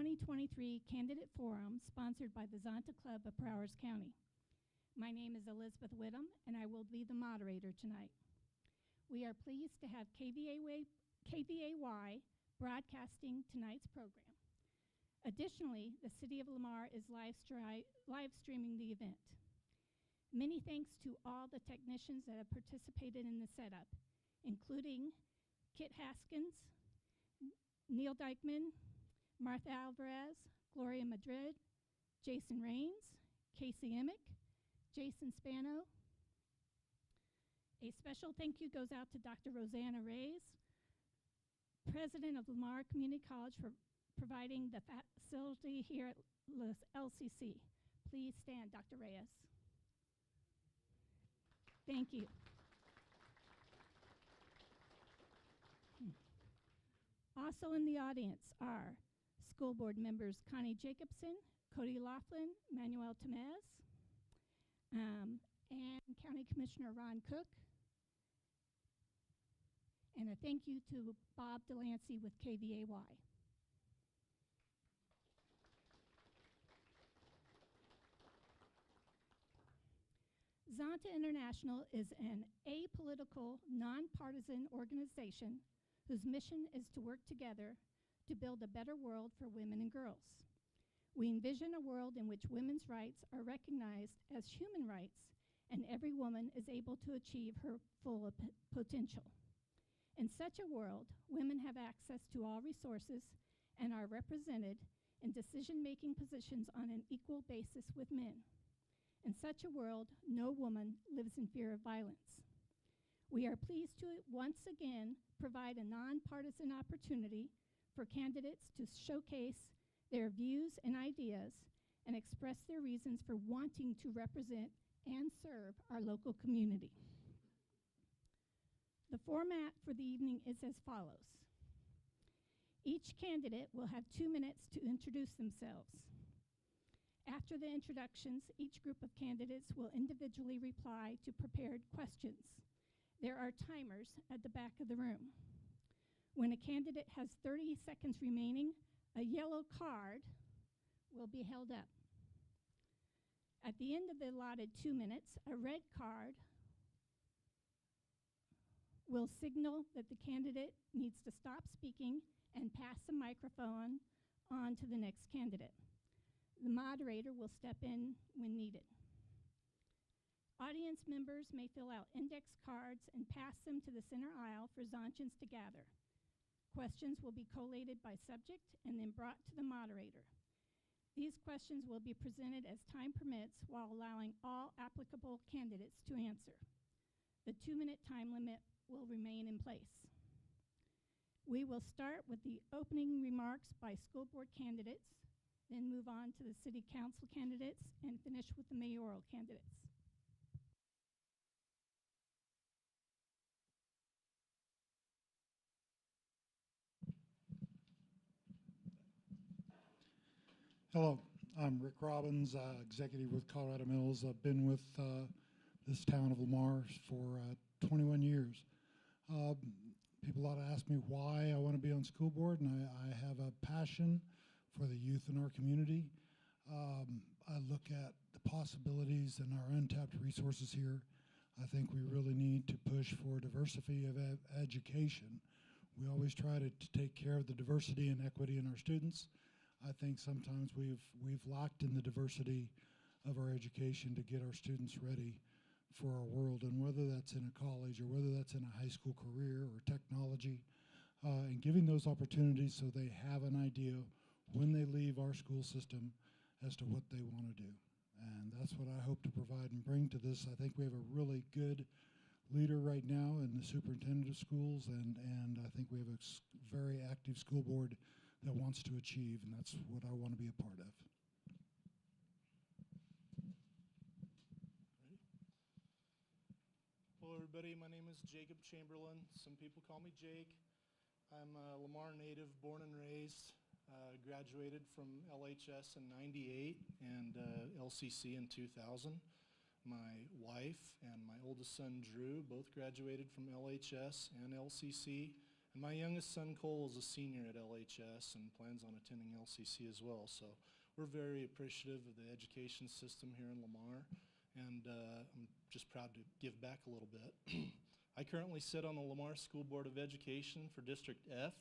2023 Candidate Forum sponsored by the Zonta Club of Prowers County. My name is Elizabeth Whittam, and I will be the moderator tonight. We are pleased to have KVAY broadcasting tonight's program. Additionally, the City of Lamar is live streaming the event. Many thanks to all the technicians that have participated in the setup, including Kit Haskins, Neil Dykeman, Martha Alvarez, Gloria Madrid, Jason Raines, Casey Emick, Jason Spano. A special thank you goes out to Dr. Rosanna Reyes, President of Lamar Community College, for providing the facility here at LCC. Please stand, Dr. Reyes. Thank you. Also in the audience are school board members Connie Jacobson, Cody Laughlin, Manuel Temez, and County Commissioner Ron Cook. And a thank you to Bob Delancey with KVAY. Zonta International is an apolitical, nonpartisan organization whose mission is to work together to build a better world for women and girls. We envision a world in which women's rights are recognized as human rights and every woman is able to achieve her full potential. In such a world, women have access to all resources and are represented in decision-making positions on an equal basis with men. In such a world, no woman lives in fear of violence. We are pleased to once again provide a nonpartisan opportunity for candidates to showcase their views and ideas and express their reasons for wanting to represent and serve our local community. The format for the evening is as follows. Each candidate will have 2 minutes to introduce themselves. After the introductions, each group of candidates will individually reply to prepared questions. There are timers at the back of the room. When a candidate has 30 seconds remaining, a yellow card will be held up. At the end of the allotted 2 minutes, a red card will signal that the candidate needs to stop speaking and pass the microphone on to the next candidate. The moderator will step in when needed. Audience members may fill out index cards and pass them to the center aisle for Zontans to gather. Questions will be collated by subject and then brought to the moderator. These questions will be presented as time permits while allowing all applicable candidates to answer. The 2-minute time limit will remain in place. We will start with the opening remarks by school board candidates, then move on to the city council candidates, and finish with the mayoral candidates. Hello, I'm Rick Robbins, executive with Colorado Mills. I've been with this town of Lamar for 21 years. People ought to ask me why I want to be on school board, and I have a passion for the youth in our community. I look at the possibilities and our untapped resources here. I think we really need to push for diversity of education. We always try to take care of the diversity and equity in our students. I think sometimes we've lacked in the diversity of our education to get our students ready for our world, and whether that's in a college or whether that's in a high school career or technology, and giving those opportunities so they have an idea when they leave our school system as to what they want to do. And that's what I hope to provide and bring to this. I think we have a really good leader right now in the superintendent of schools, and I think we have a very active school board that wants to achieve, and that's what I want to be a part of. Hello everybody, my name is Jacob Chamberlain. Some people call me Jake. I'm a Lamar native, born and raised. Graduated from LHS in '98 and LCC in 2000. My wife and my oldest son Drew both graduated from LHS and LCC And my youngest son, Cole, is a senior at LHS and plans on attending LCC as well. So we're very appreciative of the education system here in Lamar, and I'm just proud to give back a little bit. I currently sit on the Lamar School Board of Education for District F.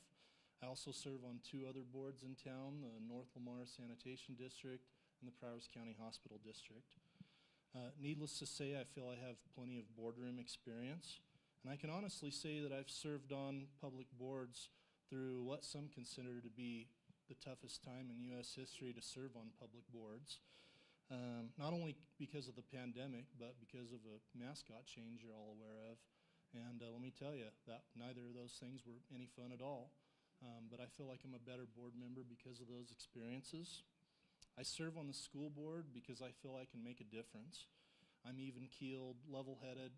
I also serve on 2 other boards in town, the North Lamar Sanitation District and the Prowers County Hospital District. Needless to say, I feel I have plenty of boardroom experience, and I can honestly say that I've served on public boards through what some consider to be the toughest time in U.S. history to serve on public boards. Not only because of the pandemic, but because of a mascot change you're all aware of. And let me tell you, that neither of those things were any fun at all. But I feel like I'm a better board member because of those experiences. I serve on the school board because I feel I can make a difference. I'm even-keeled, level-headed,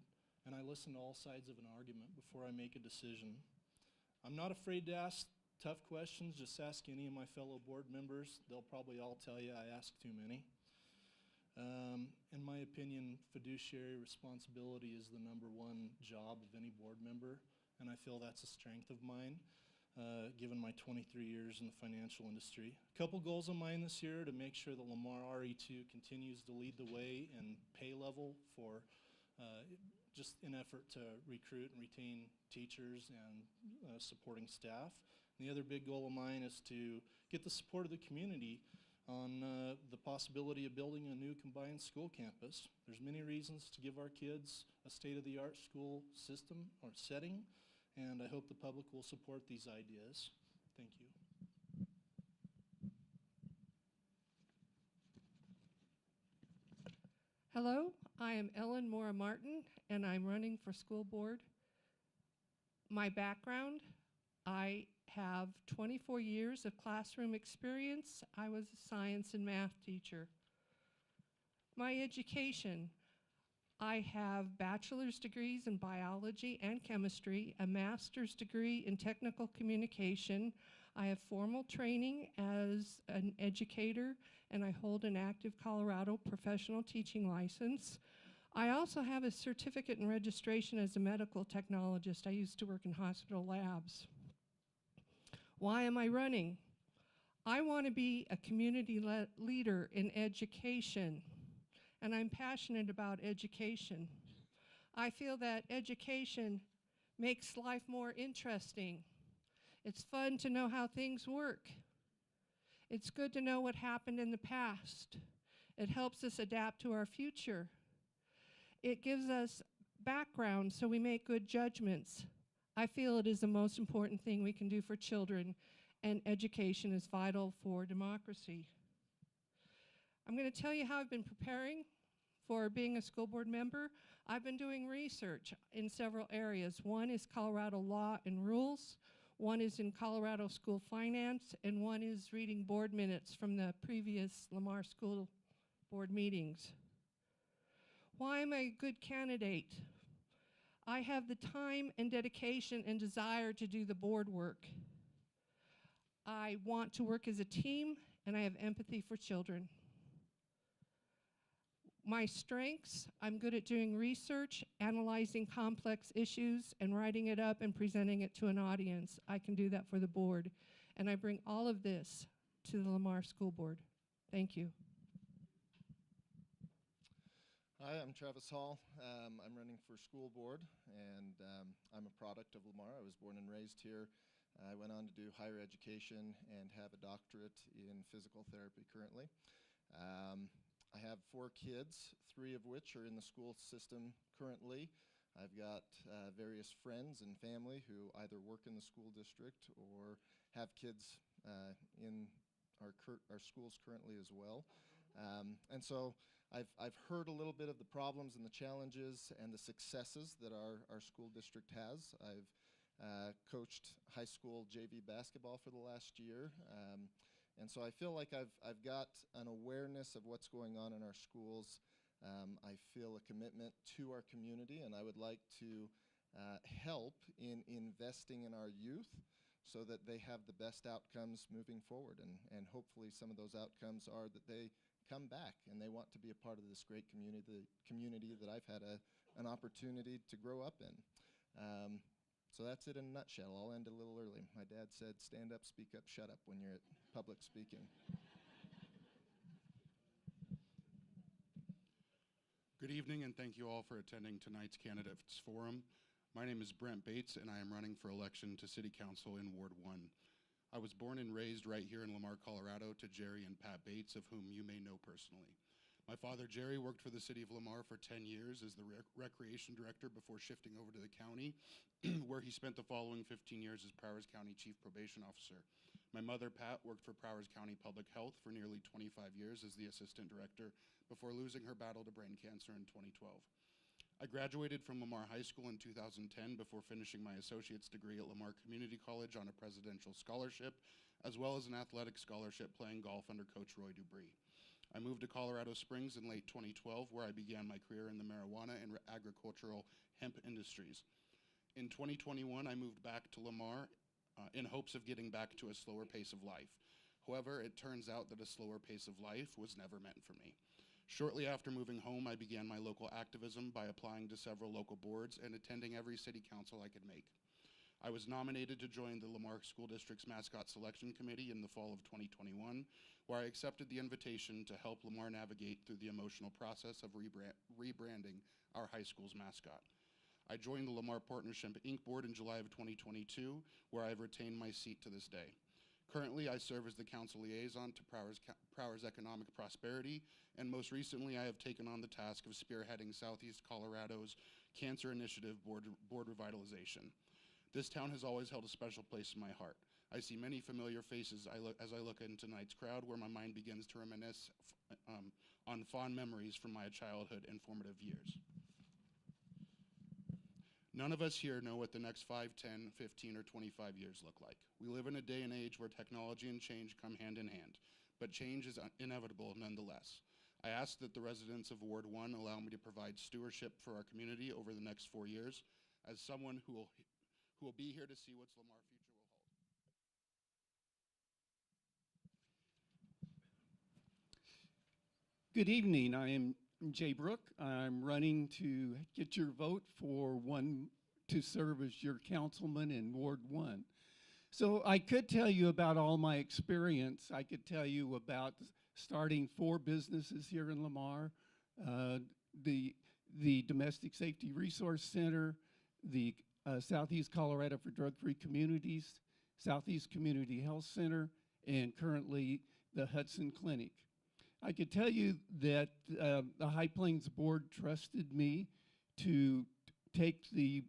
and I listen to all sides of an argument before I make a decision. I'm not afraid to ask tough questions. Just ask any of my fellow board members. They'll probably all tell you I ask too many. In my opinion, fiduciary responsibility is the #1 job of any board member, and I feel that's a strength of mine, given my 23 years in the financial industry. A couple goals of mine this year: to make sure that Lamar RE2 continues to lead the way in pay level for just in effort to recruit and retain teachers and supporting staff. And the other big goal of mine is to get the support of the community on the possibility of building a new combined school campus. There's many reasons to give our kids a state-of-the-art school system or setting, and I hope the public will support these ideas. Thank you. Hello, I am Ellen Mora Martin, and I'm running for school board. My background: I have 24 years of classroom experience. I was a science and math teacher. My education: I have bachelor's degrees in biology and chemistry, a master's degree in technical communication. I have formal training as an educator, and I hold an active Colorado professional teaching license. I also have a certificate in registration as a medical technologist. I used to work in hospital labs. Why am I running? I want to be a community leader in education, and I'm passionate about education. I feel that education makes life more interesting. It's fun to know how things work. It's good to know what happened in the past. It helps us adapt to our future. It gives us background so we make good judgments. I feel it is the most important thing we can do for children, and education is vital for democracy. I'm going to tell you how I've been preparing for being a school board member. I've been doing research in several areas. One is Colorado law and rules, one is in Colorado school finance, and one is reading board minutes from the previous Lamar School Board meetings. Why am I a good candidate? I have the time and dedication and desire to do the board work. I want to work as a team, and I have empathy for children. My strengths: I'm good at doing research, analyzing complex issues, and writing it up and presenting it to an audience. I can do that for the board, and I bring all of this to the Lamar School Board. Thank you. Hi, I'm Travis Hall. I'm running for school board, and I'm a product of Lamar. I was born and raised here. I went on to do higher education and have a doctorate in physical therapy currently. I have 4 kids, 3 of which are in the school system currently. I've got various friends and family who either work in the school district or have kids in our schools currently as well. And so I've heard a little bit of the problems and the challenges and the successes that our school district has. I've coached high school JV basketball for the last year. And so I feel like I've got an awareness of what's going on in our schools. I feel a commitment to our community, and I would like to help in investing in our youth so that they have the best outcomes moving forward. And hopefully some of those outcomes are that they come back and they want to be a part of this great community that I've had an opportunity to grow up in. So that's it in a nutshell. I'll end a little early. My dad said, stand up, speak up, shut up when you're at public speaking. Good evening, and thank you all for attending tonight's Candidates Forum. My name is Brent Bates, and I am running for election to City Council in Ward 1. I was born and raised right here in Lamar, Colorado, to Jerry and Pat Bates, of whom you may know personally. My father, Jerry, worked for the city of Lamar for 10 years as the recreation director before shifting over to the county, where he spent the following 15 years as Prowers County Chief Probation Officer. My mother, Pat, worked for Prowers County Public Health for nearly 25 years as the assistant director before losing her battle to brain cancer in 2012. I graduated from Lamar High School in 2010 before finishing my associate's degree at Lamar Community College on a presidential scholarship, as well as an athletic scholarship playing golf under Coach Roy Dubree. I moved to Colorado Springs in late 2012, where I began my career in the marijuana and agricultural hemp industries. In 2021, I moved back to Lamar in hopes of getting back to a slower pace of life. However, it turns out that a slower pace of life was never meant for me. Shortly after moving home, I began my local activism by applying to several local boards and attending every city council I could make. I was nominated to join the Lamar School District's Mascot Selection Committee in the fall of 2021, where I accepted the invitation to help Lamar navigate through the emotional process of rebranding our high school's mascot. I joined the Lamar Partnership Inc. board in July of 2022, where I've retained my seat to this day. Currently, I serve as the council liaison to Prowers Economic Prosperity, and most recently, I have taken on the task of spearheading Southeast Colorado's Cancer Initiative board revitalization. This town has always held a special place in my heart. I see many familiar faces as I look into tonight's crowd, where my mind begins to reminisce on fond memories from my childhood and formative years. None of us here know what the next 5, 10, 15, or 25 years look like. We live in a day and age where technology and change come hand in hand, but change is inevitable nonetheless. I ask that the residents of Ward 1 allow me to provide stewardship for our community over the next 4 years as someone who will be here to see what's Lamar future will hold. Good evening. I am Jay Brook. I'm running to get your vote for to serve as your councilman in Ward 1. So I could tell you about all my experience. I could tell you about starting 4 businesses here in Lamar, the Domestic Safety Resource Center, the Southeast Colorado for Drug-Free Communities, Southeast Community Health Center, and currently the Hudson Clinic. I could tell you that the High Plains Board trusted me to take the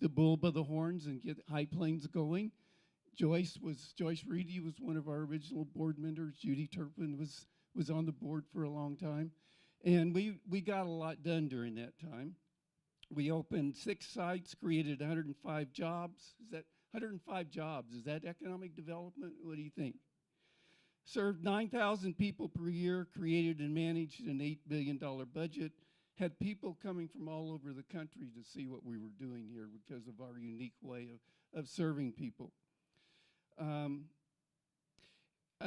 bull by the horns and get High Plains going. Joyce Reedy was one of our original board members. Judy Turpin was on the board for a long time. And we got a lot done during that time. We opened 6 sites, created 105 jobs. Is that 105 jobs? Is that economic development? What do you think? Served 9,000 people per year, created and managed an $8 billion budget, had people coming from all over the country to see what we were doing here because of our unique way of serving people. I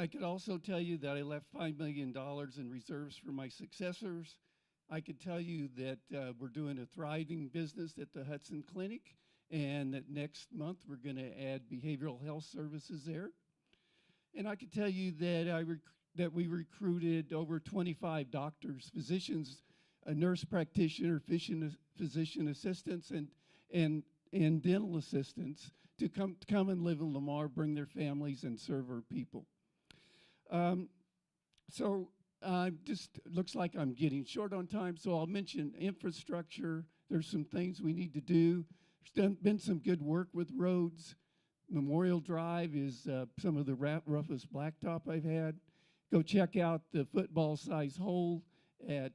could also tell you that I left $5 million in reserves for my successors. I could tell you that we're doing a thriving business at the Hudson Clinic, and that next month we're going to add behavioral health services there. And I could tell you that that we recruited over 25 doctors, physicians, a nurse practitioner, physician assistants, and dental assistants to come and live in Lamar, bring their families, and serve our people. Just looks like I'm getting short on time, so I'll mention infrastructure. There's some things we need to do. There's been some good work with roads. Memorial Drive is some of the roughest blacktop I've had. Go check out the football-size hole at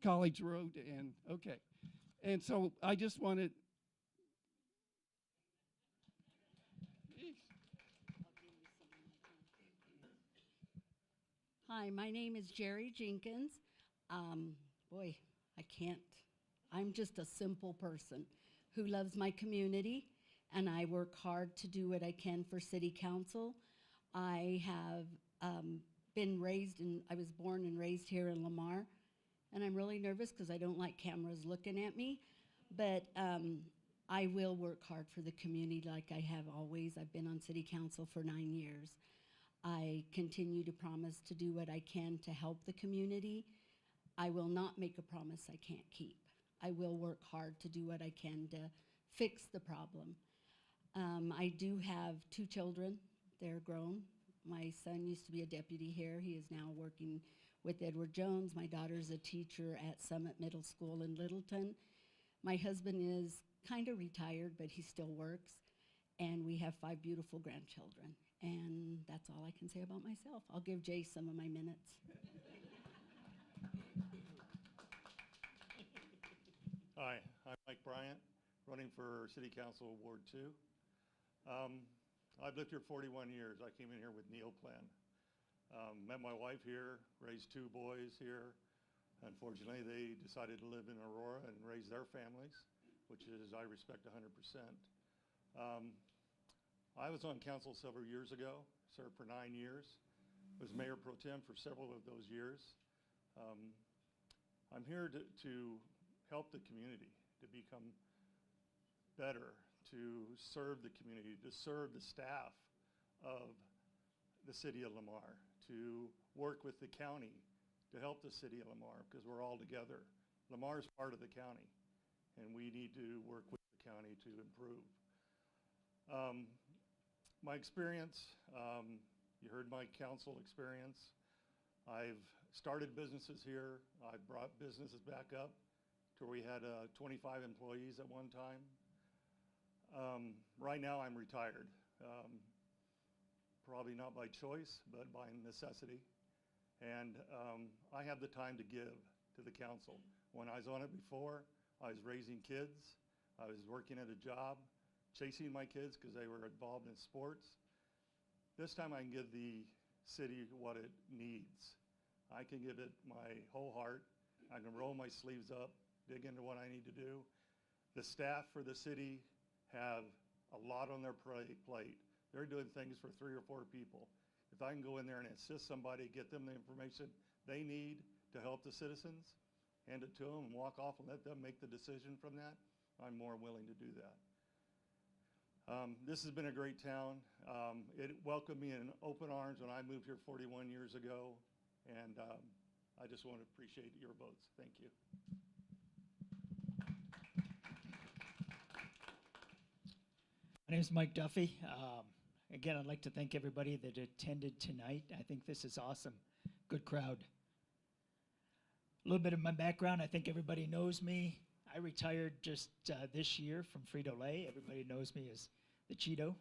College Road, and okay. And so I just wanted. Hi, my name is Jerry Jenkins. Boy, I'm just a simple person who loves my community, and I work hard to do what I can for City Council. I have I was born and raised here in Lamar, and I'm really nervous because I don't like cameras looking at me. But I will work hard for the community like I have always. I've been on city council for 9 years. I continue to promise to do what I can to help the community. I will not make a promise I can't keep. I will work hard to do what I can to fix the problem. I do have 2 children. They're grown. My son used to be a deputy here. He is now working with Edward Jones. My daughter's a teacher at Summit Middle School in Littleton. My husband is kind of retired, but he still works. And we have 5 beautiful grandchildren. And that's all I can say about myself. I'll give Jay some of my minutes. Hi, I'm Mike Bryant, running for City Council Ward 2. I've lived here 41 years. I came in here with Neil Plan. Met my wife here, raised 2 boys here. Unfortunately, they decided to live in Aurora and raise their families, which is, I respect 100%. I was on council several years ago, served for 9 years, was mayor pro tem for several of those years. I'm here to help the community, to become better, to serve the community, to serve the staff of the city of Lamar, to work with the county, to help the city of Lamar, because we're all together. Lamar is part of the county, and we need to work with the county to improve. My experience, you heard my council experience. I've started businesses here. I've brought businesses back up to where we had 25 employees at one time. Right now I'm retired. Probably not by choice, but by necessity. And I have the time to give to the council. When I was on it before, I was raising kids. I was working at a job, chasing my kids because they were involved in sports. This time I can give the city what it needs. I can give it my whole heart. I can roll my sleeves up, dig into what I need to do. The staff for the city have a lot on their plate. They're doing things for 3 or 4 people. If I can go in there and assist somebody, get them the information they need to help the citizens, hand it to them and walk off and let them make the decision from that, I'm more willing to do that. This has been a great town. It welcomed me in open arms when I moved here 41 years ago, and I just want to appreciate your votes. Thank you. My name is Mike Duffy. Again, I'd like to thank everybody that attended tonight. I think this is awesome. Good crowd. A little bit of my background. I think everybody knows me. I retired just this year from Frito-Lay. Everybody knows me as the Cheeto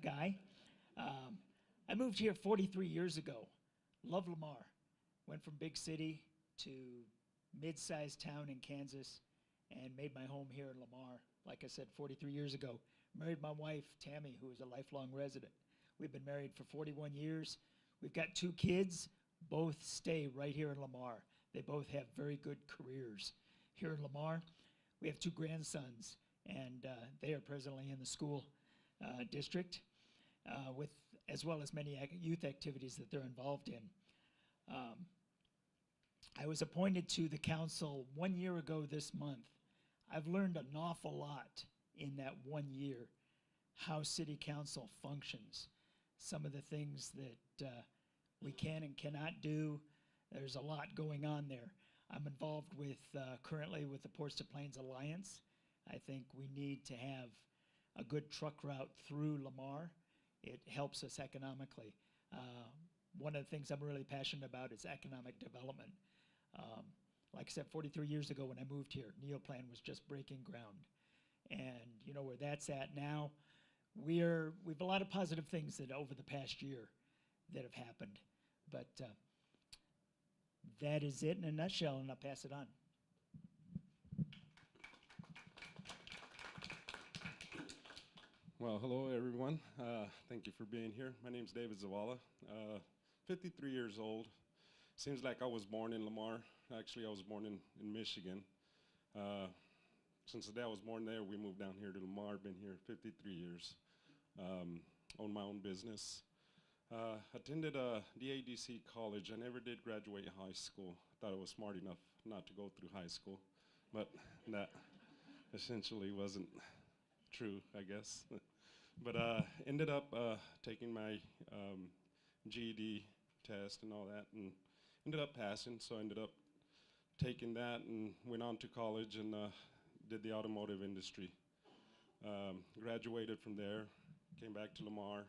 guy. I moved here 43 years ago. Love Lamar. Went from big city to mid-sized town in Kansas and made my home here in Lamar, like I said, 43 years ago. Married my wife, Tammy, who is a lifelong resident. We've been married for 41 years. We've got 2 kids. Both stay right here in Lamar. They both have very good careers here in Lamar. We have 2 grandsons, and they are presently in the school district, with as well as many youth activities that they're involved in. I was appointed to the council 1 year ago this month. I've learned an awful lot in that 1 year, how city council functions, some of the things that we can and cannot do. There's a lot going on there. I'm involved with currently with the Ports to Plains Alliance. I think we need to have a good truck route through Lamar. It helps us economically. One of the things I'm really passionate about is economic development. Like I said, 43 years ago when I moved here, Neil Plan was just breaking ground. And you know where that's at now. We've a lot of positive things that over the past year that have happened. But that is it in a nutshell, and I'll pass it on. Well, hello everyone. Thank you for being here. My name is David Zavala, 53 years old. Seems like I was born in Lamar. Actually, I was born in Michigan. Since the day I was born there, we moved down here to Lamar. Been here 53 years. Own my own business. Attended DADC college. I never did graduate high school. Thought I was smart enough not to go through high school, but essentially wasn't true, I guess. But ended up taking my GED test and all that, and ended up passing. So I ended up taking that and went on to college and did the automotive industry. Graduated from there, came back to Lamar,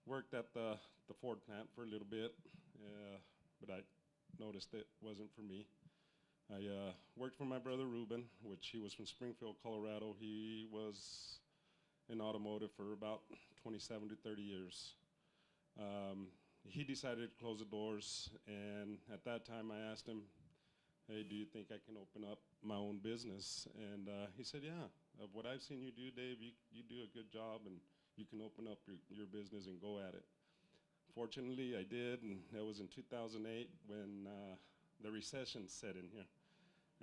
worked at the Ford plant for a little bit, but I noticed it wasn't for me. I worked for my brother Ruben, which he was from Springfield, Colorado. He was in automotive for about 27 to 30 years. He decided to close the doors, and at that time I asked him, hey, do you think I can open up my own business? And he said, yeah, of what I've seen you do, Dave, you do a good job, and you can open up your business and go at it. Fortunately, I did, and that was in 2008 when the recession set in here.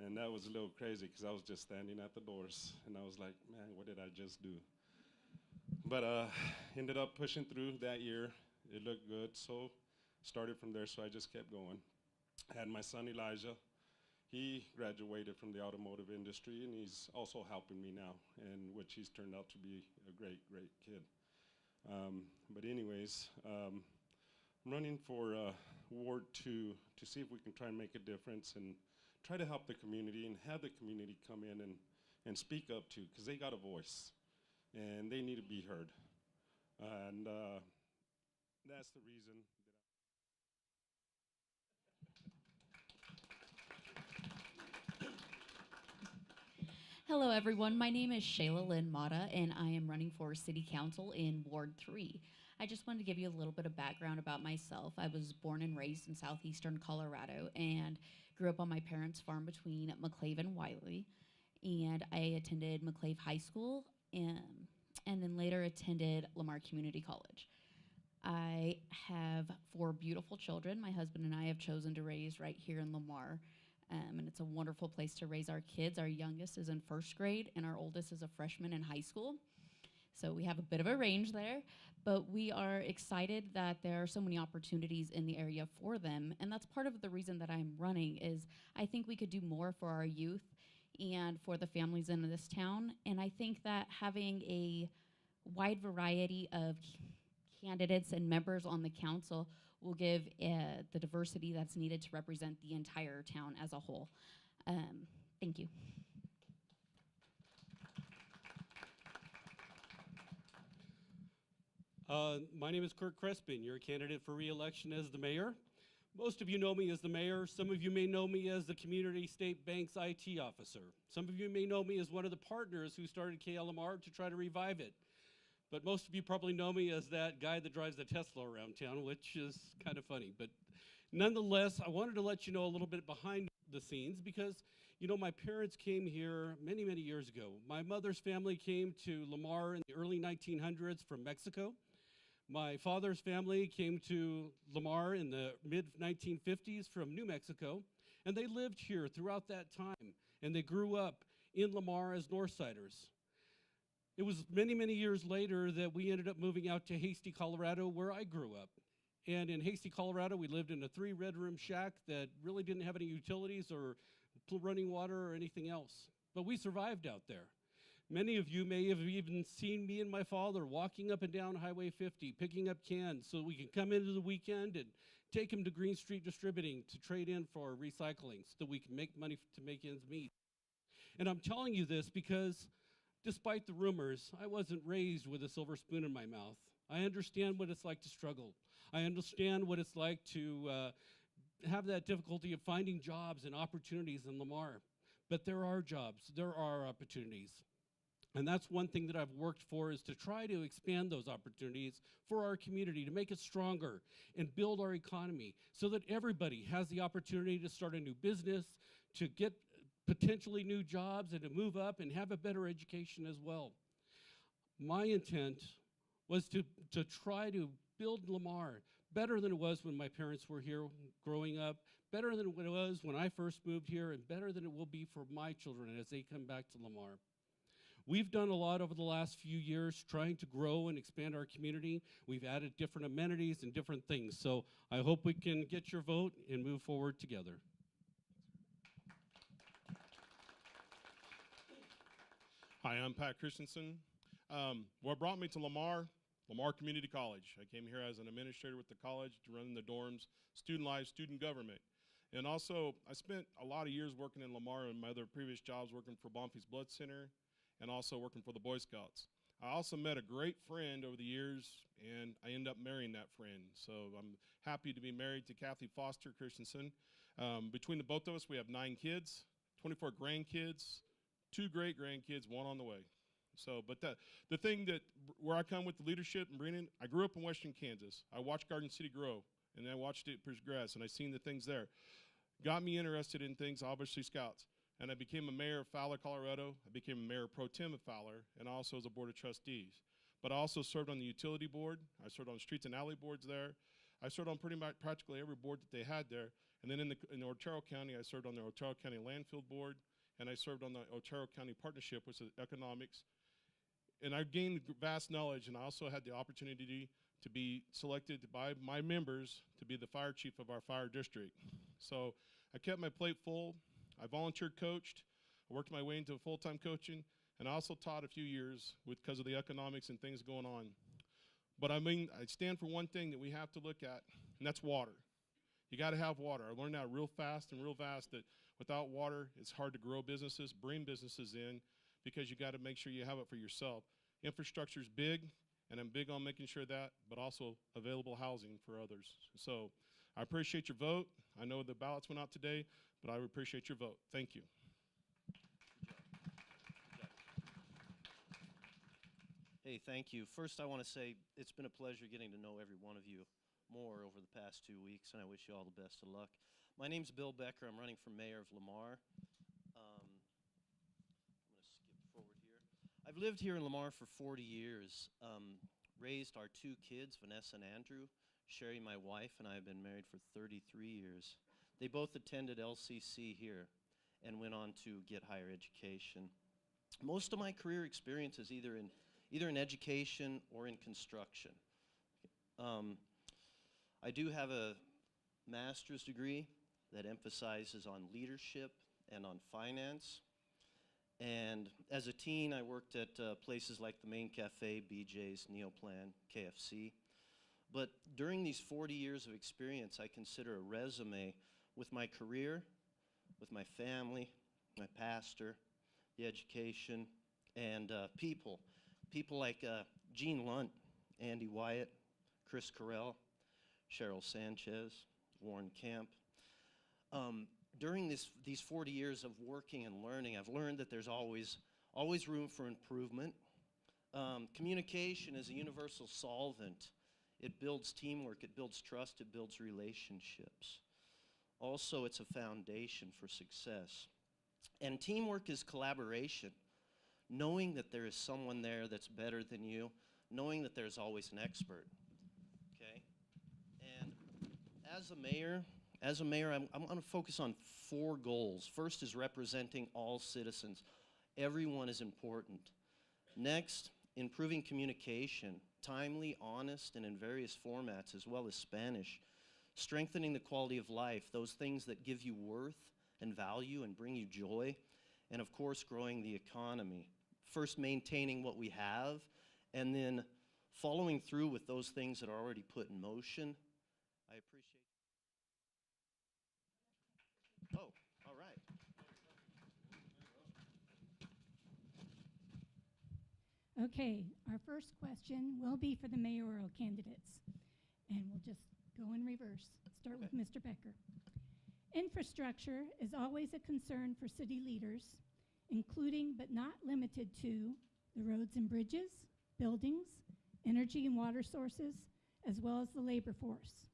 And that was a little crazy because I was just standing at the doors, and I was like, man, what did I just do? But ended up pushing through that year. It looked good, so started from there, so I just kept going. Had my son Elijah. He graduated from the automotive industry, and he's also helping me now, and which he's turned out to be a great, great kid. But anyways, I'm running for Ward 2 to see if we can try and make a difference and try to help the community and have the community come in and speak up too, because they got a voice, and they need to be heard. And that's the reason that Hello, everyone. My name is Shayla Lynn Mata, and I am running for City Council in Ward 3. I just wanted to give you a little bit of background about myself. I was born and raised in southeastern Colorado and grew up on my parents' farm between McClave and Wiley. And I attended McClave High School and then later attended Lamar Community College. I have 4 beautiful children. My husband and I have chosen to raise right here in Lamar. And it's a wonderful place to raise our kids. Our youngest is in 1st grade, and our oldest is a freshman in high school. So we have a bit of a range there, but we are excited that there are so many opportunities in the area for them. And that's part of the reason that I'm running is I think we could do more for our youth and for the families in this town. And I think that having a wide variety of candidates and members on the council will give the diversity that's needed to represent the entire town as a whole. Thank you. My name is Kurt Crespin. You're a candidate for re-election as the mayor. Most of you know me as the mayor. Some of you may know me as the Community State Bank's IT officer. Some of you may know me as one of the partners who started KLMR to try to revive it. But most of you probably know me as that guy that drives the Tesla around town, which is kind of funny. But nonetheless, I wanted to let you know a little bit behind the scenes because, you know, my parents came here many, many years ago. My mother's family came to Lamar in the early 1900s from Mexico. My father's family came to Lamar in the mid-1950s from New Mexico, and they lived here throughout that time, and they grew up in Lamar as Northsiders. It was many, many years later that we ended up moving out to Hasty, Colorado, where I grew up. And in Hasty, Colorado, we lived in a 3-bedroom shack that really didn't have any utilities or running water or anything else. But we survived out there. Many of you may have even seen me and my father walking up and down Highway 50, picking up cans so we can come into the weekend and take them to Green Street Distributing to trade in for recycling so that we can make money to make ends meet. And I'm telling you this because despite the rumors, I wasn't raised with a silver spoon in my mouth. I understand what it's like to struggle. I understand what it's like to have that difficulty of finding jobs and opportunities in Lamar. But there are jobs, there are opportunities. And that's one thing that I've worked for is to try to expand those opportunities for our community, to make it stronger and build our economy so that everybody has the opportunity to start a new business, to get potentially new jobs and to move up and have a better education as well. My intent was to try to build Lamar better than it was when my parents were here growing up, better than it was when I first moved here, and better than it will be for my children as they come back to Lamar. We've done a lot over the last few years trying to grow and expand our community. We've added different amenities and different things. So I hope we can get your vote and move forward together. Hi, I'm Pat Christensen. What brought me to Lamar Community College. I came here as an administrator with the college, running the dorms, student life, student government. And also, I spent a lot of years working in Lamar in my other previous jobs, working for Bonfils Blood Center and also working for the Boy Scouts. I also met a great friend over the years, and I ended up marrying that friend. So I'm happy to be married to Kathy Foster Christensen. Between the both of us, we have 9 kids, 24 grandkids, 2 great-grandkids, 1 on the way. So, but the thing that, where I come with the leadership and bringing, I grew up in western Kansas. I watched Garden City grow, and I watched it progress, and I seen the things there. Got me interested in things, obviously Scouts. And I became a mayor of Fowler, Colorado. I became a mayor pro tem of Fowler, and also as a board of trustees. But I also served on the utility board. I served on streets and alley boards there. I served on pretty much practically every board that they had there. And then in Otero County, I served on the Otero County Landfill Board, and I served on the Otero County Partnership, which is economics. And I gained vast knowledge, and I also had the opportunity to be selected by my members to be the fire chief of our fire district. So I kept my plate full. I volunteer coached. I worked my way into full-time coaching, and I also taught a few years because of the economics and things going on. But I mean, I stand for one thing that we have to look at, and that's water. You got to have water. I learned that real fast and real fast that without water, it's hard to grow businesses, bring businesses in, because you got to make sure you have it for yourself. Infrastructure is big, and I'm big on making sure that, but also available housing for others. So I appreciate your vote. I know the ballots went out today, but I appreciate your vote. Thank you. Hey, thank you. First, I want to say it's been a pleasure getting to know every one of you more over the past 2 weeks, and I wish you all the best of luck. My name's Bill Becker. I'm running for mayor of Lamar. I'm going to skip forward here. I've lived here in Lamar for 40 years, raised our 2 kids, Vanessa and Andrew. Sherry, my wife, and I have been married for 33 years. They both attended LCC here and went on to get higher education. Most of my career experience is either in education or in construction. I do have a master's degree that emphasizes on leadership and on finance. And as a teen, I worked at places like the Main Cafe, BJ's, Neoplan, KFC. But during these 40 years of experience, I consider a resume with my career, with my family, my pastor, the education, and people. People like Gene Lunt, Andy Wyatt, Chris Carell, Cheryl Sanchez, Warren Camp. During these 40 years of working and learning, I've learned that there's always room for improvement. Communication is a universal solvent. It builds teamwork, it builds trust, it builds relationships. Also, it's a foundation for success. And teamwork is collaboration. Knowing that there is someone there that's better than you, knowing that there's always an expert, okay? And as a mayor, I'm gonna focus on 4 goals. First is representing all citizens. Everyone is important. Next, improving communication, timely, honest, and in various formats, as well as Spanish. Strengthening the quality of life, those things that give you worth and value and bring you joy. And of course, growing the economy. First, maintaining what we have, and then following through with those things that are already put in motion. I appreciate. Oh, all right. Okay, our first question will be for the mayoral candidates, and we'll just go in reverse. Start with Mr. Becker. Infrastructure is always a concern for city leaders, including but not limited to the roads and bridges, buildings, energy and water sources, as well as the labor force.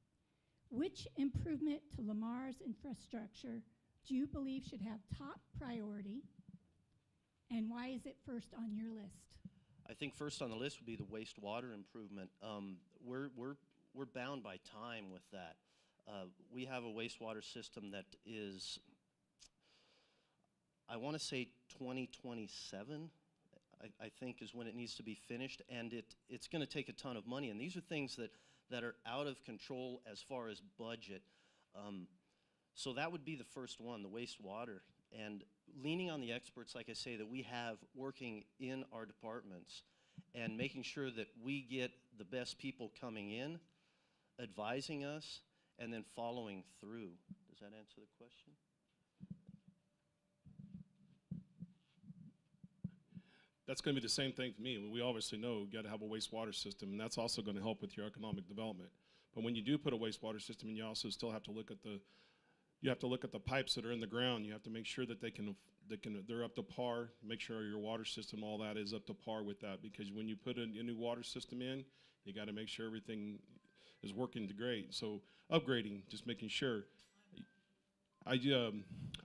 Which improvement to Lamar's infrastructure do you believe should have top priority, and why is it first on your list? I think first on the list would be the wastewater improvement. We're bound by time with that. We have a wastewater system that is, I want to say 2027, I think is when it needs to be finished, and it's going to take a ton of money. And these are things that are out of control as far as budget. So that would be the first one, the wastewater. and leaning on the experts, like I say, that we have working in our departments and making sure that we get the best people coming in, advising us, and then following through. Does that answer the question? That's going to be the same thing for me. We obviously know you got to have a wastewater system, and that's also going to help with your economic development. But when you do put a wastewater system in, you also still have to look at the pipes that are in the ground. You have to make sure that they're up to par. Make sure your water system, all that, is up to par with that. Because when you put a new water system in, you got to make sure everything is working great. So upgrading, just making sure. I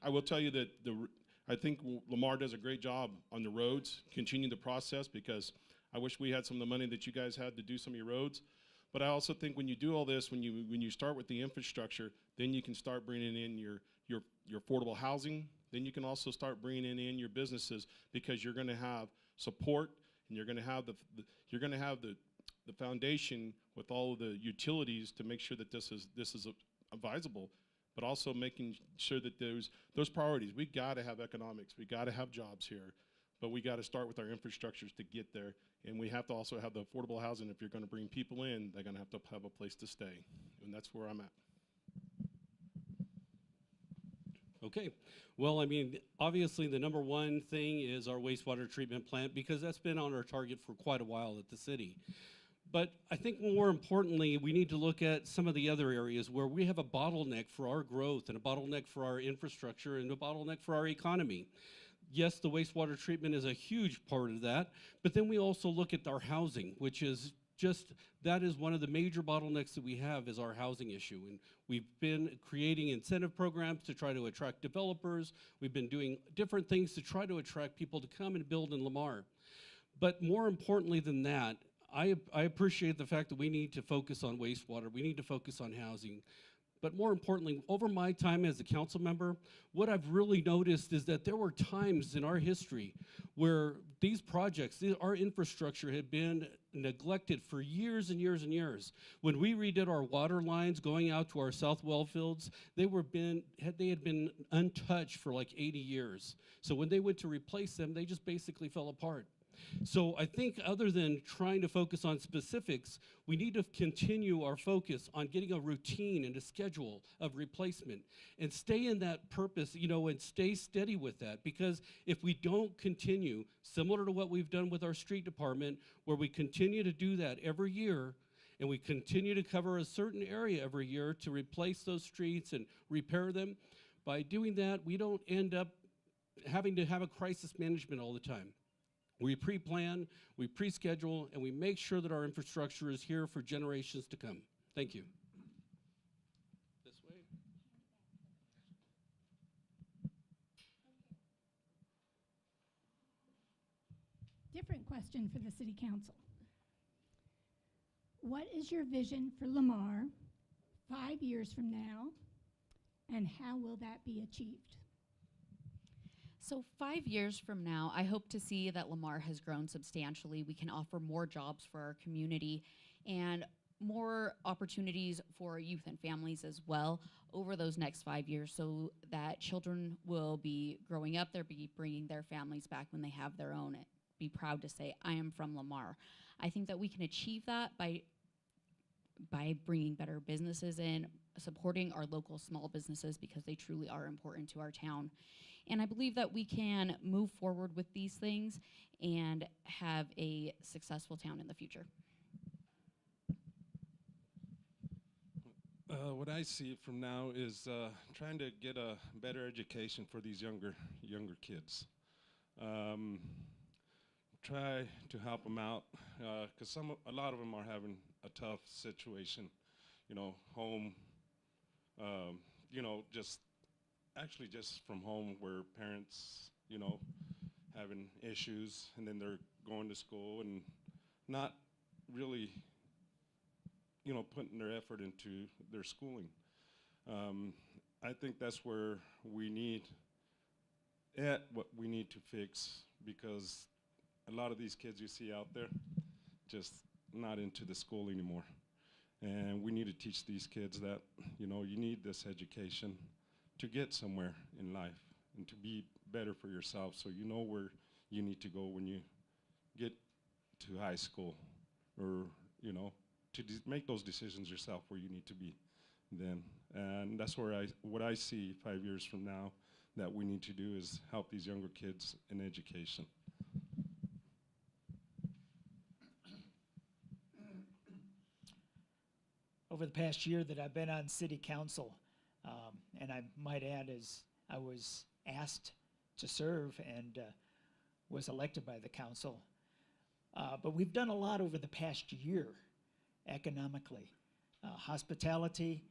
will tell you that I think Lamar does a great job on the roads, continue the process, because I wish we had some of the money that you guys had to do some of your roads. But I also think when you do all this, when you start with the infrastructure, then you can start bringing in your affordable housing. Then you can also start bringing in your businesses, because you're going to have support, and you're going to have the foundation with all of the utilities to make sure that this is advisable. But also making sure that those priorities. We got to have economics. We got to have jobs here, but we got to start with our infrastructures to get there. And we have to also have the affordable housing. If you're going to bring people in, they're going to have a place to stay, and that's where I'm at. Okay. Well, I mean, obviously the number one thing is our wastewater treatment plant, because that's been on our target for quite a while at the city. But I think more importantly, we need to look at some of the other areas where we have a bottleneck for our growth, and a bottleneck for our infrastructure, and a bottleneck for our economy. Yes, the wastewater treatment is a huge part of that, but then we also look at our housing, which is that is one of the major bottlenecks that we have, is our housing issue. And we've been creating incentive programs to try to attract developers. We've been doing different things to try to attract people to come and build in Lamar. But more importantly than that, I appreciate the fact that we need to focus on wastewater. We need to focus on housing. But more importantly, over my time as a council member, what I've really noticed is that there were times in our history where these projects, our infrastructure, had been neglected for years and years and years. When we redid our water lines going out to our south well fields, they had been untouched for like 80 years. So when they went to replace them, they just basically fell apart. So I think, other than trying to focus on specifics, we need to continue our focus on getting a routine and a schedule of replacement, and stay in that purpose, and stay steady with that. Because if we don't continue, similar to what we've done with our street department, where we continue to do that every year, and we continue to cover a certain area every year to replace those streets and repair them, by doing that, we don't end up having to have a crisis management all the time. We pre-plan, we pre-schedule, and we make sure that our infrastructure is here for generations to come. Thank you. This way. Different question for the City Council. What is your vision for Lamar 5 years from now, and how will that be achieved? So 5 years from now, I hope to see that Lamar has grown substantially. We can offer more jobs for our community and more opportunities for our youth and families as well over those next 5 years, so that children will be growing up, they'll be bringing their families back when they have their own. Be proud to say, I am from Lamar. I think that we can achieve that by bringing better businesses in, supporting our local small businesses, because they truly are important to our town. And I believe that we can move forward with these things and have a successful town in the future. What I see from now is trying to get a better education for these younger kids. Try to help them out, because a lot of them are having a tough situation, home, just from home, where parents, having issues, and then they're going to school and not really, putting their effort into their schooling. I think that's where we need to fix, because a lot of these kids you see out there just not into the school anymore. And we need to teach these kids that, you need this education to get somewhere in life. and to be better for yourself, so you know where you need to go when you get to high school, or to make those decisions yourself where you need to be then. And that's where what I see 5 years from now that we need to do is help these younger kids in education. Over the past year that I've been on city council, and I might add, as I was asked to serve and was elected by the council, but we've done a lot over the past year economically. Hospitality,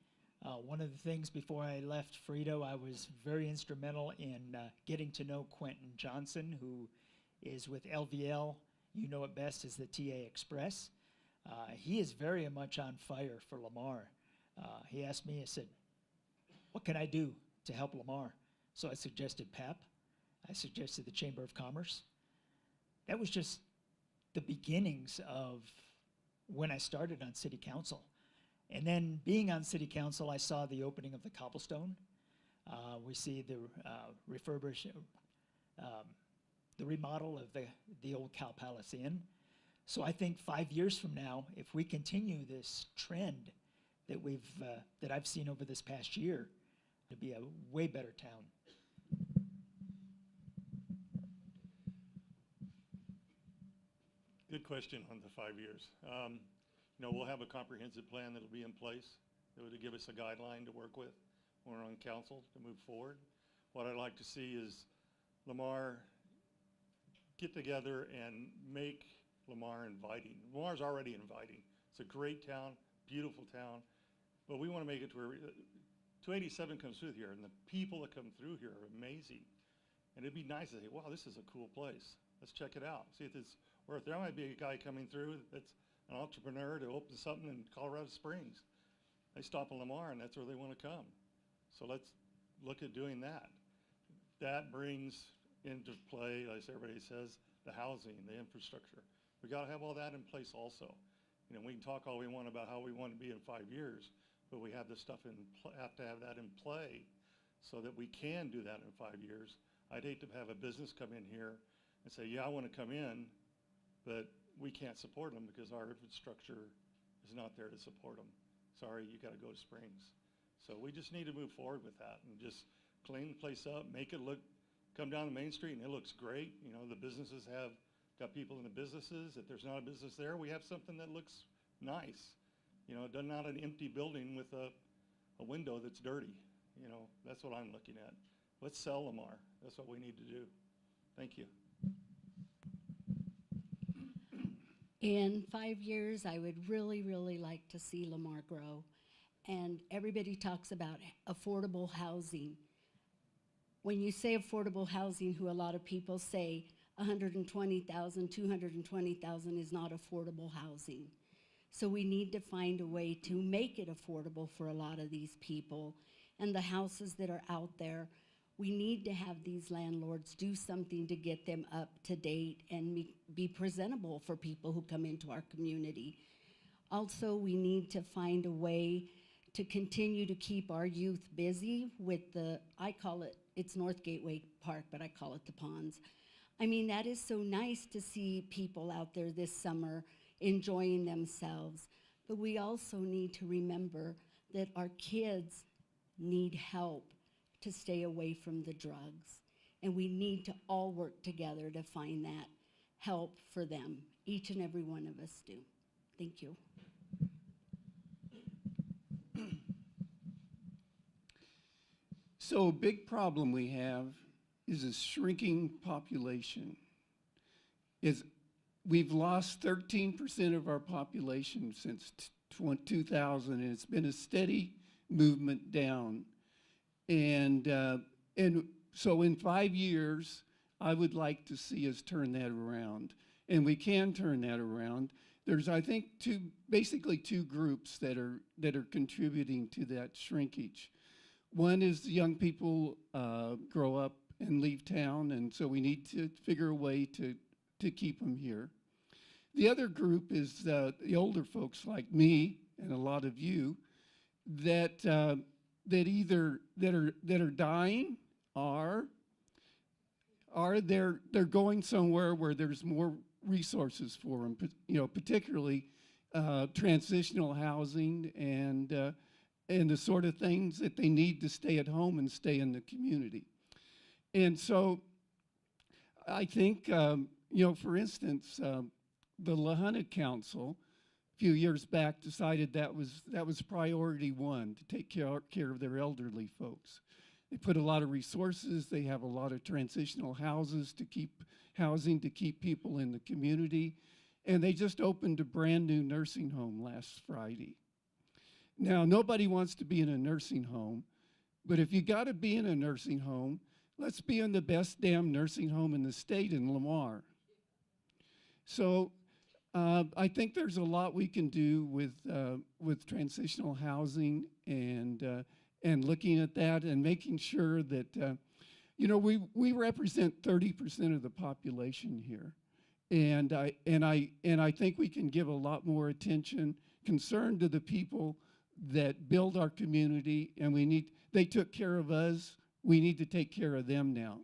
one of the things before I left Frito, I was very instrumental in getting to know Quentin Johnson, who is with LVL. You know it best as the TA Express. He is very much on fire for Lamar. He asked me, I said, what can I do to help Lamar? So I suggested PEP. I suggested the Chamber of Commerce. That was just the beginnings of when I started on city council. And then being on city council, I saw the opening of the Cobblestone. We see the the remodel of the old Cow Palace Inn. So I think 5 years from now, if we continue this trend that that I've seen over this past year, it'll be a way better town. Good question on the 5 years. We'll have a comprehensive plan that'll be in place that would give us a guideline to work with when we're on council to move forward. What I'd like to see is Lamar get together and make Lamar inviting. Lamar's already inviting. It's a great town, beautiful town, but we want to make it to where 287 comes through here, and the people that come through here are amazing. And it'd be nice to say, wow, this is a cool place. Let's check it out. See if it's worth. There might be a guy coming through that's an entrepreneur to open something in Colorado Springs. They stop in Lamar, and that's where they want to come. So let's look at doing that. That brings into play, as everybody says, the housing, the infrastructure. We got to have all that in place also. We can talk all we want about how we want to be in 5 years, but we have this stuff have to have that in play so that we can do that in 5 years. I'd hate to have a business come in here and say, yeah, I want to come in, but we can't support them because our infrastructure is not there to support them. Sorry, you got to go to Springs. So we just need to move forward with that and just clean the place up, make it look, come down the main street and it looks great. The businesses have got people in the businesses. If there's not a business there, we have something that looks nice. Not an empty building with a window that's dirty. That's what I'm looking at. Let's sell Lamar. That's what we need to do. Thank you. In 5 years, I would really, really like to see Lamar grow. And everybody talks about affordable housing. When you say affordable housing, who a lot of people say 120,000, 220,000 is not affordable housing. So we need to find a way to make it affordable for a lot of these people. And the houses that are out there, we need to have these landlords do something to get them up to date and be presentable for people who come into our community. Also, we need to find a way to continue to keep our youth busy with I call it, it's North Gateway Park, but I call it the Ponds. I mean, that is so nice to see people out there this summer enjoying themselves. But we also need to remember that our kids need help to stay away from the drugs. And we need to all work together to find that help for them. Each and every one of us do. Thank you. So a big problem we have is a shrinking population. We've lost 13% of our population since 2000, and it's been a steady movement down. And so in 5 years, I would like to see us turn that around. And we can turn that around. There's, I think, basically two groups that are contributing to that shrinkage. One is young people grow up and leave town, and so we need to figure a way to keep them here. The other group is the older folks like me and a lot of you that are dying, or are they're going somewhere where there's more resources for them, particularly transitional housing and the sort of things that they need to stay at home and stay in the community. And so I think, for instance, the Lahana Council a few years back decided that was priority one, to take care of their elderly folks. They put a lot of resources. They have a lot of transitional housing to keep people in the community. And they just opened a brand new nursing home last Friday. Now, nobody wants to be in a nursing home, but if you got to be in a nursing home, let's be in the best damn nursing home in the state in Lamar. So I think there's a lot we can do with transitional housing and looking at that and making sure that, we represent 30% of the population here. And I think we can give a lot more concern to the people that build our community, and they took care of us. We need to take care of them now.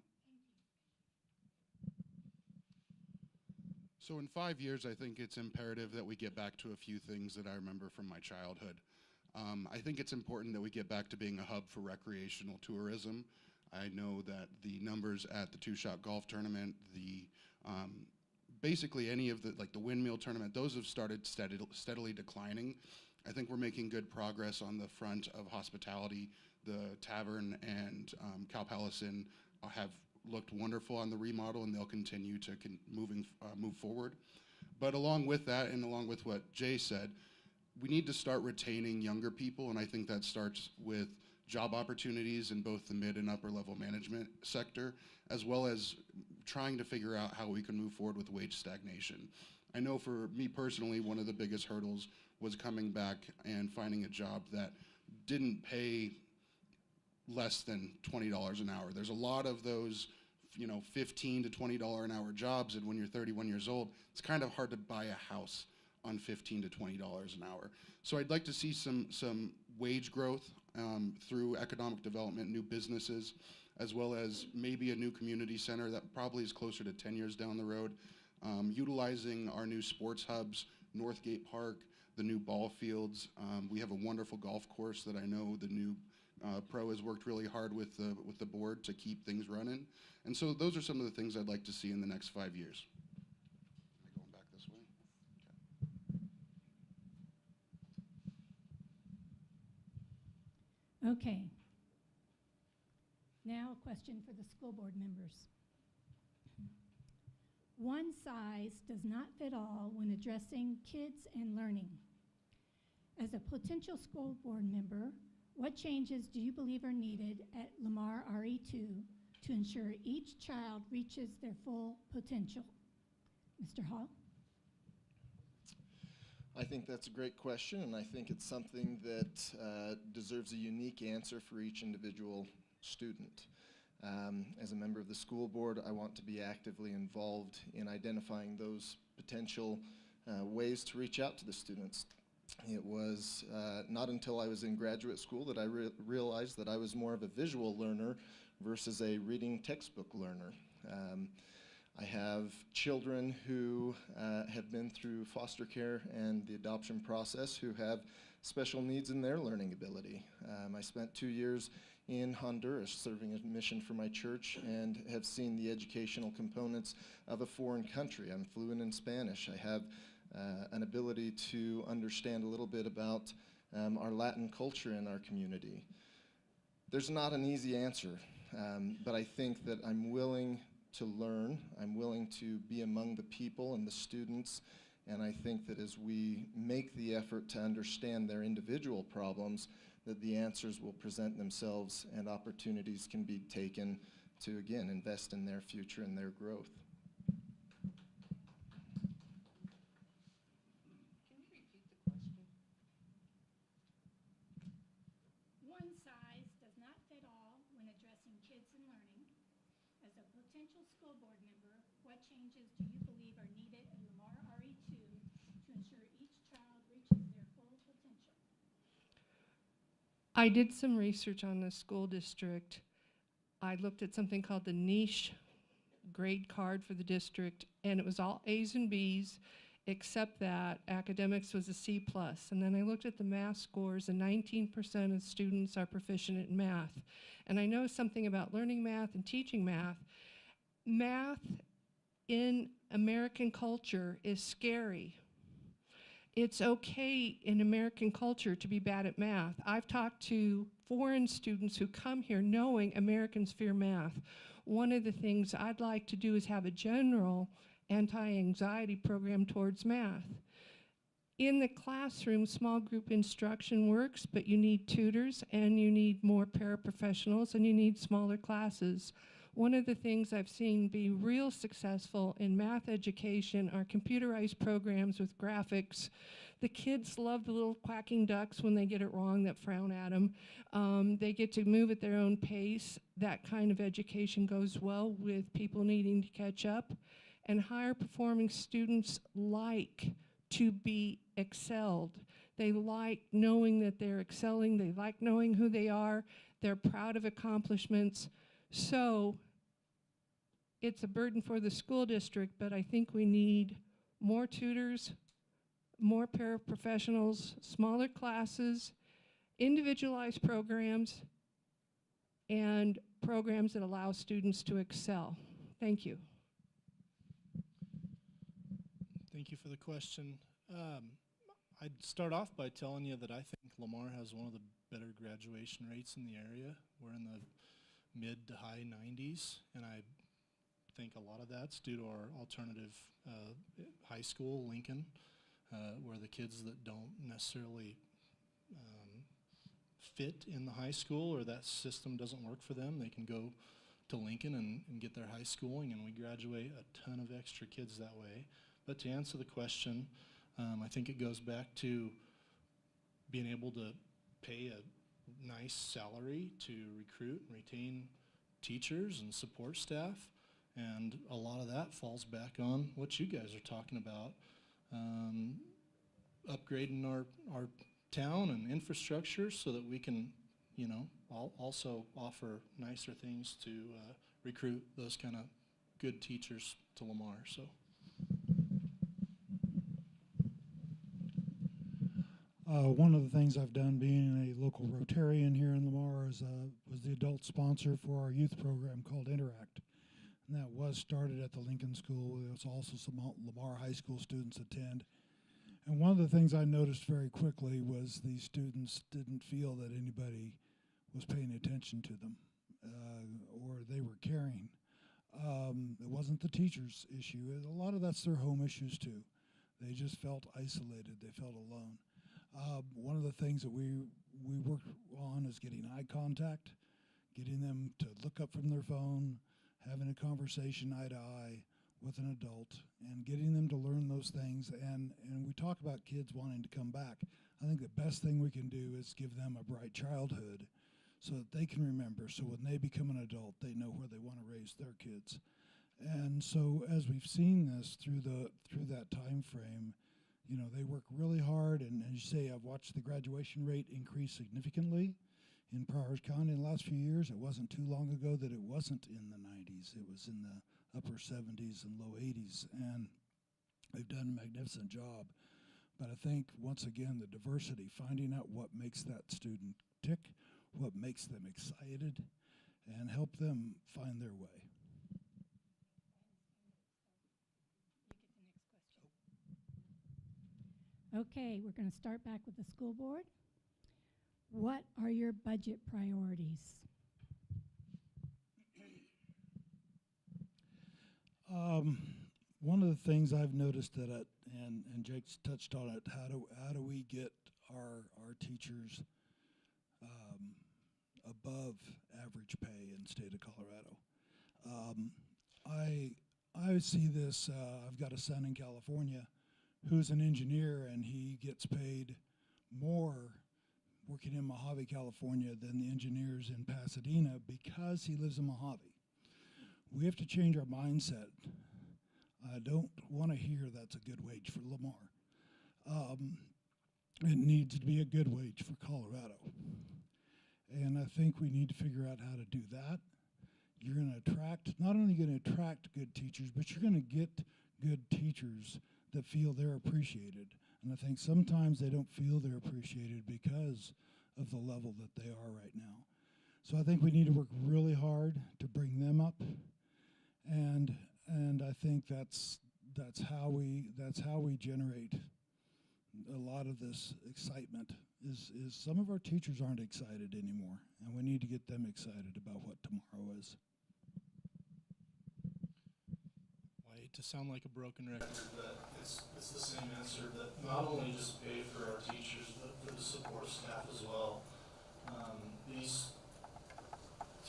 So in 5 years, I think it's imperative that we get back to a few things that I remember from my childhood. I think it's important that we get back to being a hub for recreational tourism. I know that the numbers at the two-shot golf tournament, basically any of the windmill tournament, those have started steadily declining. I think we're making good progress on the front of hospitality. The tavern and Cow Palace Inn have looked wonderful on the remodel, and they'll continue to move forward. But along with that, and along with what Jay said, we need to start retaining younger people, and I think that starts with job opportunities in both the mid and upper level management sector, as well as trying to figure out how we can move forward with wage stagnation. I know for me personally, one of the biggest hurdles was coming back and finding a job that didn't pay less than $20 an hour. There's a lot of those, $15 to $20 an hour jobs, and when you're 31 years old, it's kind of hard to buy a house on $15 to $20 an hour. So I'd like to see some wage growth through economic development, new businesses, as well as maybe a new community center that probably is closer to 10 years down the road, utilizing our new sports hubs, Northgate Park, the new ball fields. We have a wonderful golf course that I know the new Pro has worked really hard with the board to keep things running. And so those are some of the things I'd like to see in the next 5 years. Am I going back this way? Okay. Now a question for the school board members. One size does not fit all when addressing kids and learning. As a potential school board member, what changes do you believe are needed at Lamar RE2 to ensure each child reaches their full potential? Mr. Hall? I think that's a great question, and I think it's something that deserves a unique answer for each individual student. As a member of the school board, I want to be actively involved in identifying those potential ways to reach out to the students. It was not until I was in graduate school that I realized that I was more of a visual learner versus a reading textbook learner. I have children who have been through foster care and the adoption process who have special needs in their learning ability. I spent 2 years in Honduras serving a mission for my church and have seen the educational components of a foreign country. I'm fluent in Spanish. I have an ability to understand a little bit about our Latin culture in our community. There's not an easy answer, but I think that I'm willing to learn. I'm willing to be among the people and the students, and I think that as we make the effort to understand their individual problems, that the answers will present themselves and opportunities can be taken to, again, invest in their future and their growth. One size does not fit all when addressing kids and learning. As a potential school board member, what changes do you believe are needed at Lamar RE2 to ensure each child reaches their full potential? I did some research on the school district. I looked at something called the niche grade card for the district, and it was all A's and B's, except that academics was a C+. And then I looked at the math scores, and 19% of students are proficient in math. And I know something about learning math and teaching math. Math in American culture is scary. It's okay in American culture to be bad at math. I've talked to foreign students who come here knowing Americans fear math. One of the things I'd like to do is have a general anti-anxiety program towards math. In the classroom, small group instruction works, but you need tutors and you need more paraprofessionals and you need smaller classes. One of the things I've seen be real successful in math education are computerized programs with graphics. The kids love the little quacking ducks when they get it wrong that frown at them. They get to move at their own pace. That kind of education goes well with people needing to catch up. And higher performing students like to be excelled. They like knowing that they're excelling. They like knowing who they are. They're proud of accomplishments. So it's a burden for the school district, but I think we need more tutors, more paraprofessionals, smaller classes, individualized programs, and programs that allow students to excel. Thank you. Thank you for the question. I'd start off by telling you that I think Lamar has one of the better graduation rates in the area. We're in the mid to high 90s, and I think a lot of that's due to our alternative high school, Lincoln, where the kids that don't necessarily fit in the high school or that system doesn't work for them, they can go to Lincoln and get their high schooling, and we graduate a ton of extra kids that way. But to answer the question, I think it goes back to being able to pay a nice salary to recruit and retain teachers and support staff, and a lot of that falls back on what you guys are talking about, upgrading our town and infrastructure so that we can, you know, also offer nicer things to recruit those kind of good teachers to Lamar. So. One of the things I've done being a local Rotarian here in Lamar is was the adult sponsor for our youth program called Interact. And that was started at the Lincoln School. There's also some Lamar High School students attend. And one of the things I noticed very quickly was these students didn't feel that anybody was paying attention to them or they were caring. It wasn't the teacher's issue. A lot of that's their home issues too. They just felt isolated. They felt alone. One of the things that we work on is getting eye contact, getting them to look up from their phone, having a conversation eye to eye with an adult, and getting them to learn those things. And we talk about kids wanting to come back. I think the best thing we can do is give them a bright childhood so that they can remember, so when they become an adult, they know where they want to raise their kids. And so as we've seen this through that time frame, you know, they work really hard, and as you say, I've watched the graduation rate increase significantly in Prowers County in the last few years. It wasn't too long ago that it wasn't in the 90s. It was in the upper 70s and low 80s, and they've done a magnificent job. But I think, once again, the diversity, finding out what makes that student tick, what makes them excited, and help them find their way. Okay, we're going to start back with the school board. What are your budget priorities? One of the things I've noticed that, and Jake's touched on it, how do we get our teachers above average pay in the state of Colorado? I see this. I've got a son in California who's an engineer, and he gets paid more working in Mojave, California than the engineers in Pasadena because he lives in Mojave. We have to change our mindset. I don't want to hear that's a good wage for Lamar. It needs to be a good wage for Colorado. And I think we need to figure out how to do that. you're going to attract, not only going to attract good teachers, but you're going to get good teachers that feel they're appreciated. And I think sometimes they don't feel they're appreciated because of the level that they are right now. So I think we need to work really hard to bring them up, and I think that's how we generate a lot of this excitement. Is some of our teachers aren't excited anymore, and we need to get them excited about what tomorrow is. I hate to sound like a broken record, but it's the same answer, that not only just pay for our teachers, but for the support staff as well. These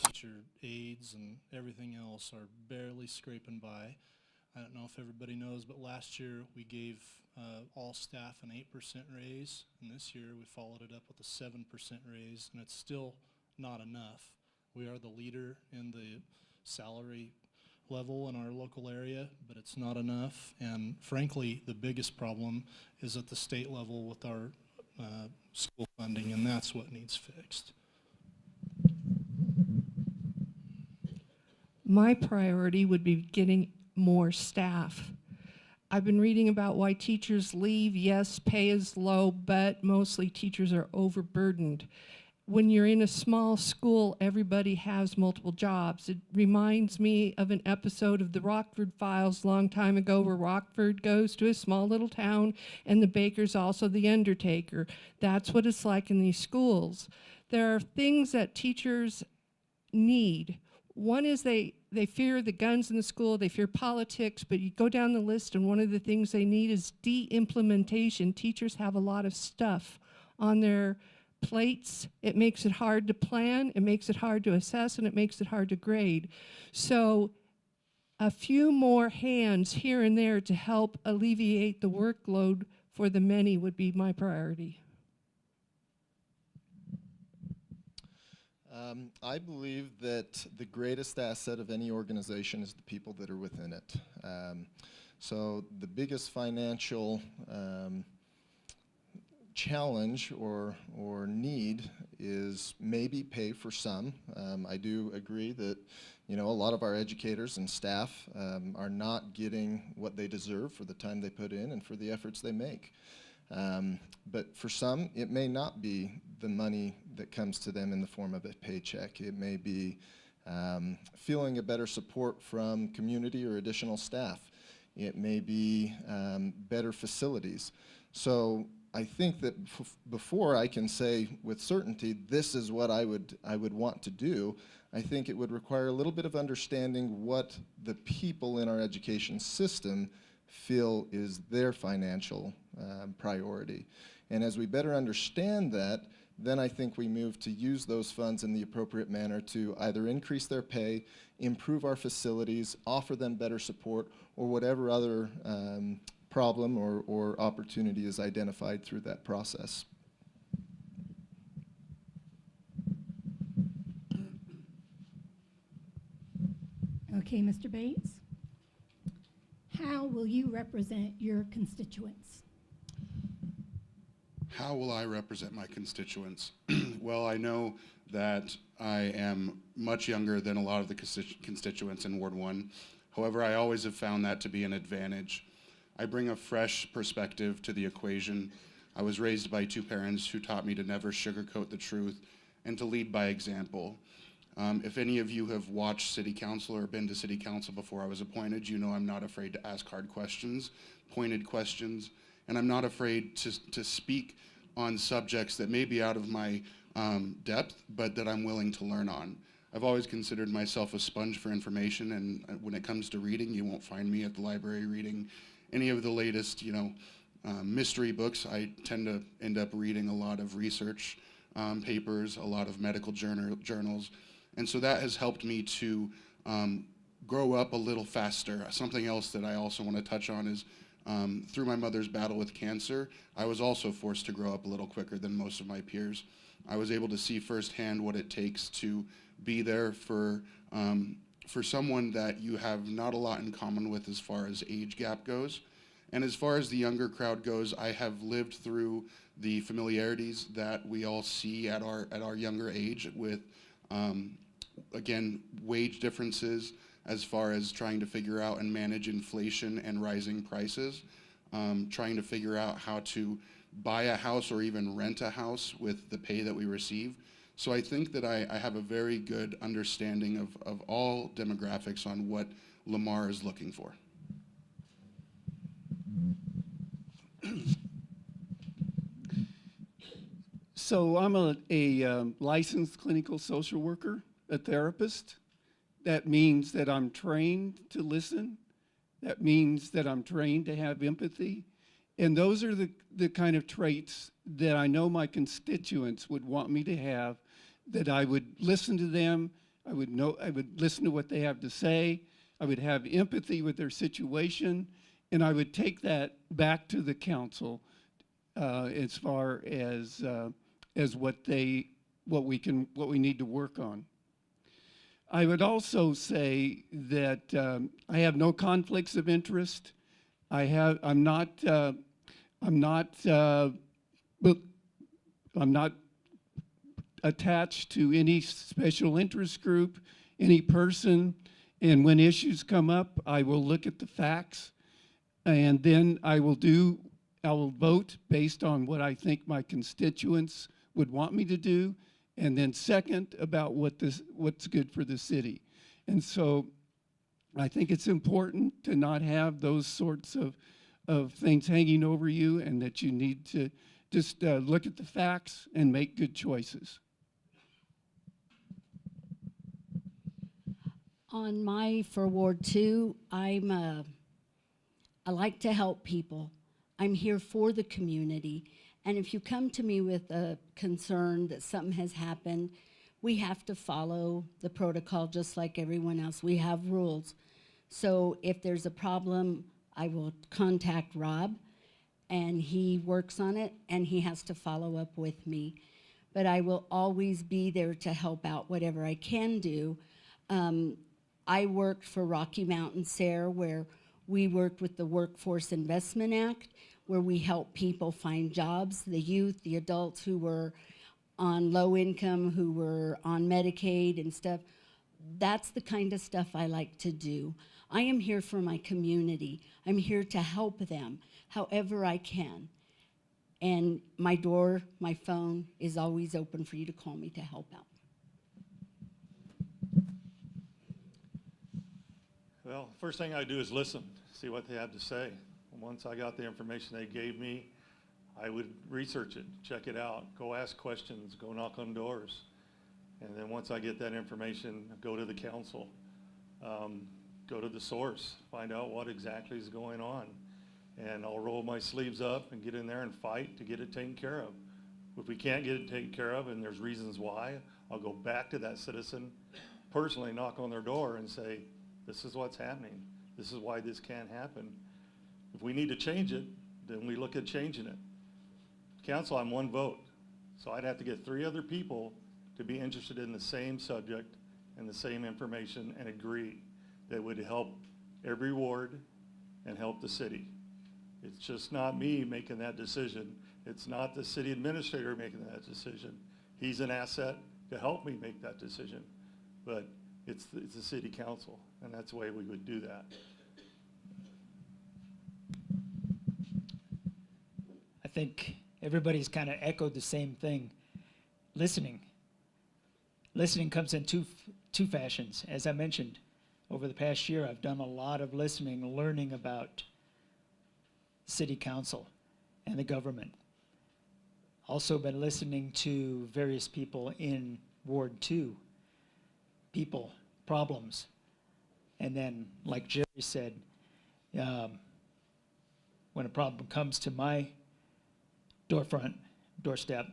teacher aides and everything else are barely scraping by. I don't know if everybody knows, but last year we gave all staff an 8% raise, and this year we followed it up with a 7% raise, and it's still not enough. We are the leader in the salary level in our local area, but it's not enough. And frankly, the biggest problem is at the state level with our school funding, and that's what needs fixed. My priority would be getting more staff. I've been reading about why teachers leave. Yes, pay is low, but mostly teachers are overburdened. When you're in a small school, everybody has multiple jobs. It reminds me of an episode of the Rockford Files a long time ago, where Rockford goes to a small little town and the baker's also the undertaker. That's what it's like in these schools. There are things that teachers need. One is they fear the guns in the school, they fear politics, but you go down the list and one of the things they need is de-implementation. Teachers have a lot of stuff on their plates. It makes it hard to plan, it makes it hard to assess, and it makes it hard to grade. So a few more hands here and there to help alleviate the workload for the many would be my priority. I believe that the greatest asset of any organization is the people that are within it. So the biggest financial challenge or need is maybe pay for some. I do agree that a lot of our educators and staff are not getting what they deserve for the time they put in and for the efforts they make. But for some, it may not be the money that comes to them in the form of a paycheck. It may be feeling a better support from community or additional staff. It may be better facilities. So I think that before I can say with certainty, this is what I would want to do, I think it would require a little bit of understanding what the people in our education system feel is their financial priority. And as we better understand that, then I think we move to use those funds in the appropriate manner to either increase their pay, improve our facilities, offer them better support, or whatever other problem or opportunity is identified through that process. Okay, Mr. Bates, how will you represent your constituents? How will I represent my constituents? Well, I know that I am much younger than a lot of the constituents in Ward 1. However, I always have found that to be an advantage. I bring a fresh perspective to the equation. I was raised by two parents who taught me to never sugarcoat the truth and to lead by example. If any of you have watched City Council or been to City Council before I was appointed, you know I'm not afraid to ask hard questions, pointed questions, and I'm not afraid to speak on subjects that may be out of my depth, but that I'm willing to learn on. I've always considered myself a sponge for information, and when it comes to reading, you won't find me at the library reading any of the latest, mystery books. I tend to end up reading a lot of research papers, a lot of medical journals, and so that has helped me to grow up a little faster. Something else that I also want to touch on is through my mother's battle with cancer, I was also forced to grow up a little quicker than most of my peers. I was able to see firsthand what it takes to be there for someone that you have not a lot in common with as far as age gap goes. And as far as the younger crowd goes, I have lived through the familiarities that we all see at our younger age with again, wage differences as far as trying to figure out and manage inflation and rising prices, trying to figure out how to buy a house or even rent a house with the pay that we receive. So I think that I have a very good understanding of all demographics on what Lamar is looking for. So I'm a licensed clinical social worker, a therapist. That means that I'm trained to listen. That means that I'm trained to have empathy. And those are the kind of traits that I know my constituents would want me to have, that I would listen to them, I would listen to what they have to say, I would have empathy with their situation, and I would take that back to the council as far as what we need to work on. I would also say that I have no conflicts of interest. I'm not attached to any special interest group, any person, and when issues come up, I will look at the facts, and then I will vote based on what I think my constituents would want me to do, and then second, about what's good for the city. And so I think it's important to not have those sorts of things hanging over you, and that you need to just look at the facts and make good choices. For Ward 2, I like to help people. I'm here for the community. And if you come to me with a concern that something has happened, we have to follow the protocol just like everyone else. We have rules. So if there's a problem, I will contact Rob, and he works on it, and he has to follow up with me. But I will always be there to help out whatever I can do. I worked for Rocky Mountain SARE, where we worked with the Workforce Investment Act, where we help people find jobs, the youth, the adults who were on low income, who were on Medicaid and stuff. That's the kind of stuff I like to do. I am here for my community. I'm here to help them however I can. And my door, my phone is always open for you to call me to help out. Well, first thing I do is listen, see what they have to say. Once I got the information they gave me, I would research it, check it out, go ask questions, go knock on doors. And then once I get that information, go to the council, go to the source, find out what exactly is going on. And I'll roll my sleeves up and get in there and fight to get it taken care of. If we can't get it taken care of and there's reasons why, I'll go back to that citizen, personally knock on their door and say, this is what's happening. This is why this can't happen. If we need to change it, then we look at changing it. Council, I'm one vote. So I'd have to get 3 other people to be interested in the same subject and the same information and agree that would help every ward and help the city. It's just not me making that decision. It's not the city administrator making that decision. He's an asset to help me make that decision. But it's the city council, and that's the way we would do that. I think everybody's kind of echoed the same thing. Listening. Listening comes in two fashions. As I mentioned, over the past year, I've done a lot of listening, learning about city council and the government. Also been listening to various people in Ward 2, people, problems. And then, like Jerry said, when a problem comes to my doorstep,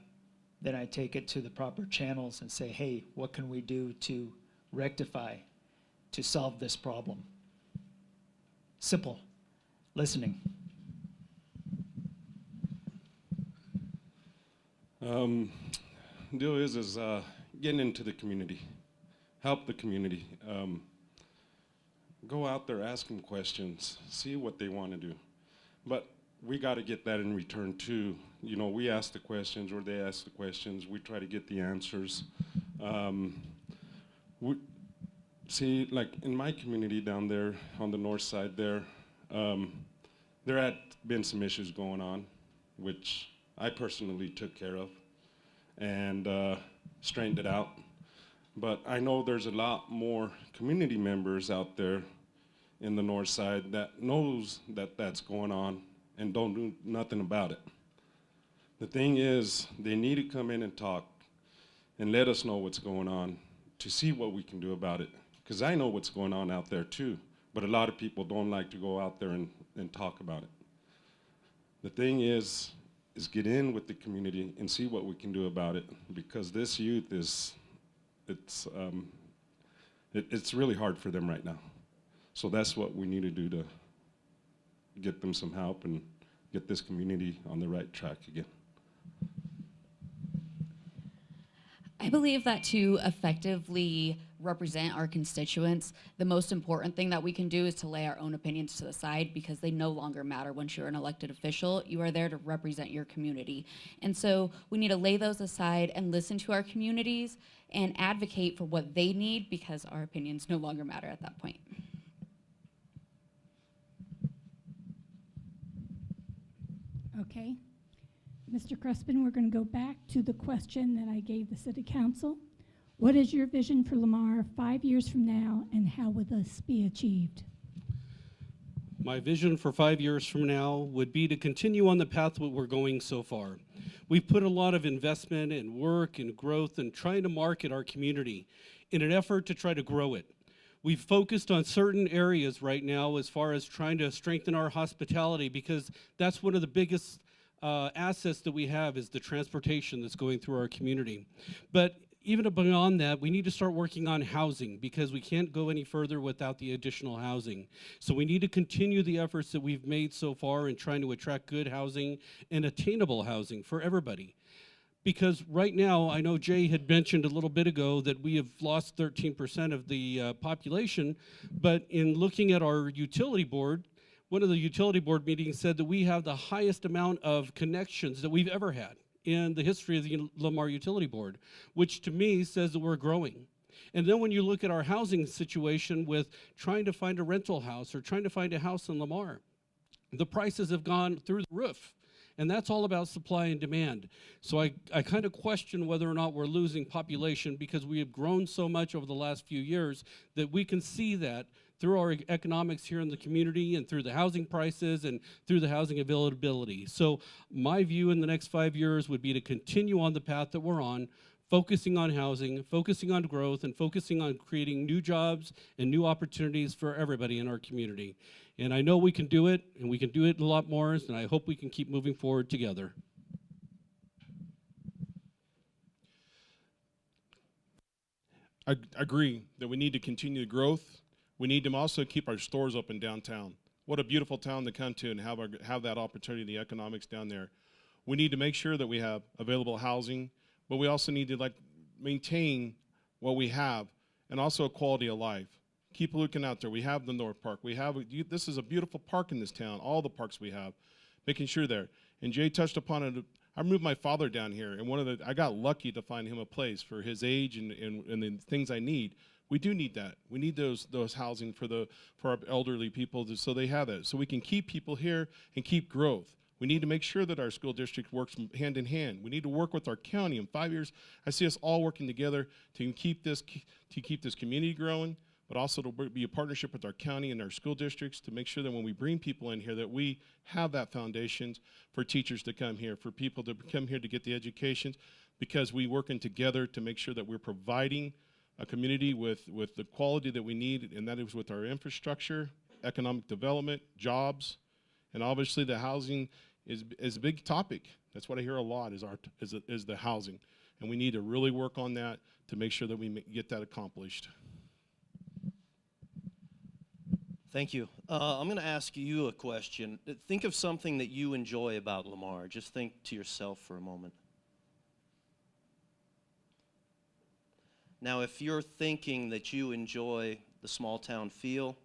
then I take it to the proper channels and say, hey, what can we do to rectify, to solve this problem? Simple. Listening. Deal is getting into the community, help the community. Go out there, ask them questions, see what they want to do. But we got to get that in return too. You know, we ask the questions or they ask the questions. We try to get the answers. See, like in my community down there on the north side there had been some issues going on, which I personally took care of and straightened it out. But I know there's a lot more community members out there in the north side that knows that that's going on and don't do nothing about it. The thing is, they need to come in and talk and let us know what's going on to see what we can do about it. Because I know what's going on out there too, but a lot of people don't like to go out there and talk about it. The thing is get in with the community and see what we can do about it, because this youth it's really hard for them right now. So that's what we need to do to get them some help and get this community on the right track again. I believe that to effectively represent our constituents, the most important thing that we can do is to lay our own opinions to the side, because they no longer matter once you're an elected official. You are there to represent your community. And so we need to lay those aside and listen to our communities and advocate for what they need, because our opinions no longer matter at that point. Okay. Mr. Crespin, we're going to go back to the question that I gave the City Council. What is your vision for Lamar 5 years from now, and how will this be achieved? My vision for 5 years from now would be to continue on the path that we're going so far. We've put a lot of investment and work and growth in trying to market our community in an effort to try to grow it. We've focused on certain areas right now as far as trying to strengthen our hospitality, because that's one of the biggest assets that we have is the transportation that's going through our community. But even beyond that, we need to start working on housing, because we can't go any further without the additional housing. So we need to continue the efforts that we've made so far in trying to attract good housing and attainable housing for everybody. Because right now, I know Jay had mentioned a little bit ago that we have lost 13% of the population, but in looking at our utility board, one of the utility board meetings said that we have the highest amount of connections that we've ever had in the history of the Lamar Utility Board, which to me says that we're growing. And then when you look at our housing situation with trying to find a rental house or trying to find a house in Lamar, the prices have gone through the roof. And that's all about supply and demand. So I kind of question whether or not we're losing population, because we have grown so much over the last few years that we can see that through our economics here in the community and through the housing prices and through the housing availability. So my view in the next 5 years would be to continue on the path that we're on, focusing on housing, focusing on growth, and focusing on creating new jobs and new opportunities for everybody in our community. And I know we can do it, and we can do it a lot more, and I hope we can keep moving forward together. I agree that we need to continue the growth. We need to also keep our stores open downtown. What a beautiful town to come to and have that opportunity, the economics down there. We need to make sure that we have available housing, but we also need to maintain what we have, and also a quality of life. Keep looking out there. We have the North Park. This is a beautiful park in this town, all the parks we have, making sure there. And Jay touched upon it. I moved my father down here, and I got lucky to find him a place for his age and the things I need. We do need that. We need those housing for our elderly people, so they have that, so we can keep people here and keep growth. We need to make sure that our school district works hand in hand. We need to work with our county. In 5 years, I see us all working together to keep this community growing, but also to be a partnership with our county and our school districts to make sure that when we bring people in here that we have that foundations for teachers to come here, for people to come here to get the educations, because we working together to make sure that we're providing a community with the quality that we need, and that is with our infrastructure, economic development, jobs, and obviously the housing is a big topic. That's what I hear a lot is the housing, and we need to really work on that to make sure that we get that accomplished. Thank you. I'm going to ask you a question. Think of something that you enjoy about Lamar. Just think to yourself for a moment. Now, if you're thinking that you enjoy the small town feel,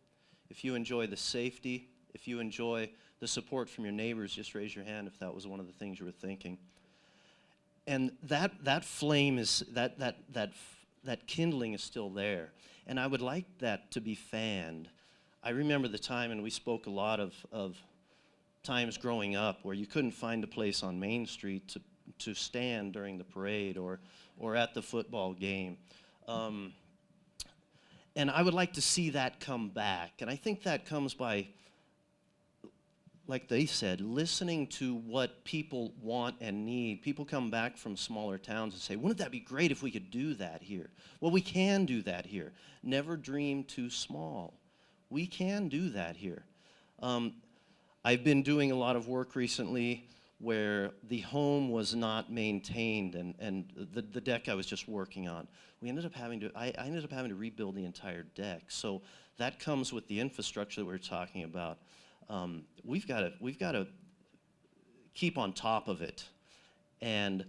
if you enjoy the safety, if you enjoy the support from your neighbors, just raise your hand if that was one of the things you were thinking. And that flame is, that that kindling is still there. And I would like that to be fanned. I remember the time, and we spoke a lot of times growing up where you couldn't find a place on Main Street to stand during the parade or at the football game. And I would like to see that come back. And I think that comes by, like they said, listening to what people want and need. People come back from smaller towns and say, wouldn't that be great if we could do that here? Well, we can do that here. Never dream too small. We can do that here. I've been doing a lot of work recently where the home was not maintained, and the deck I was just working on. I ended up having to rebuild the entire deck. So that comes with the infrastructure that we're talking about. We've got to keep on top of it and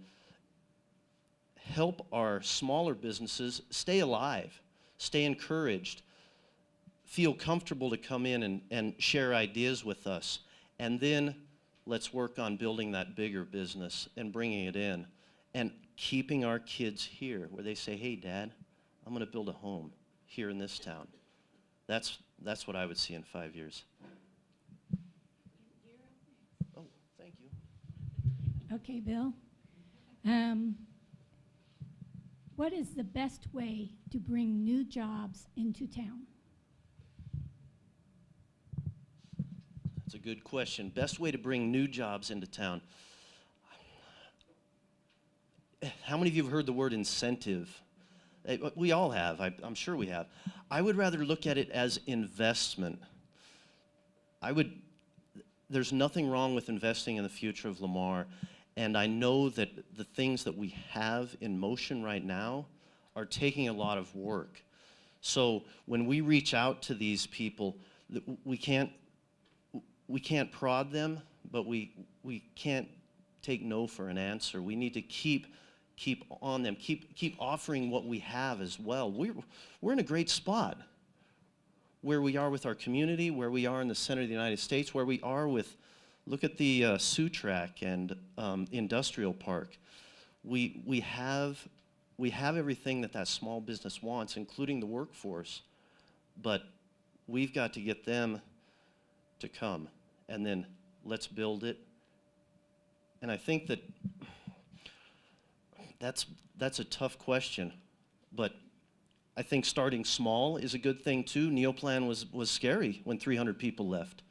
help our smaller businesses stay alive, stay encouraged, feel comfortable to come in and share ideas with us. And then let's work on building that bigger business and bringing it in and keeping our kids here where they say, hey, Dad, I'm going to build a home here in this town. That's what I would see in 5 years. Oh, thank you. Okay, Bill. What is the best way to bring new jobs into town? That's a good question. Best way to bring new jobs into town. How many of you have heard the word incentive? We all have. I'm sure we have. I would rather look at it as investment. There's nothing wrong with investing in the future of Lamar, and I know that the things that we have in motion right now are taking a lot of work. So when we reach out to these people, we can't prod them, but we can't take no for an answer. We need to keep on them, keep offering what we have as well. We're in a great spot where we are with our community, where we are in the center of the United States, where we are with, look at the Sioux Track and Industrial Park. We have everything that small business wants, including the workforce, but we've got to get them to come, and then let's build it. And I think that's a tough question, but I think starting small is a good thing too. Neoplan was scary when 300 people left.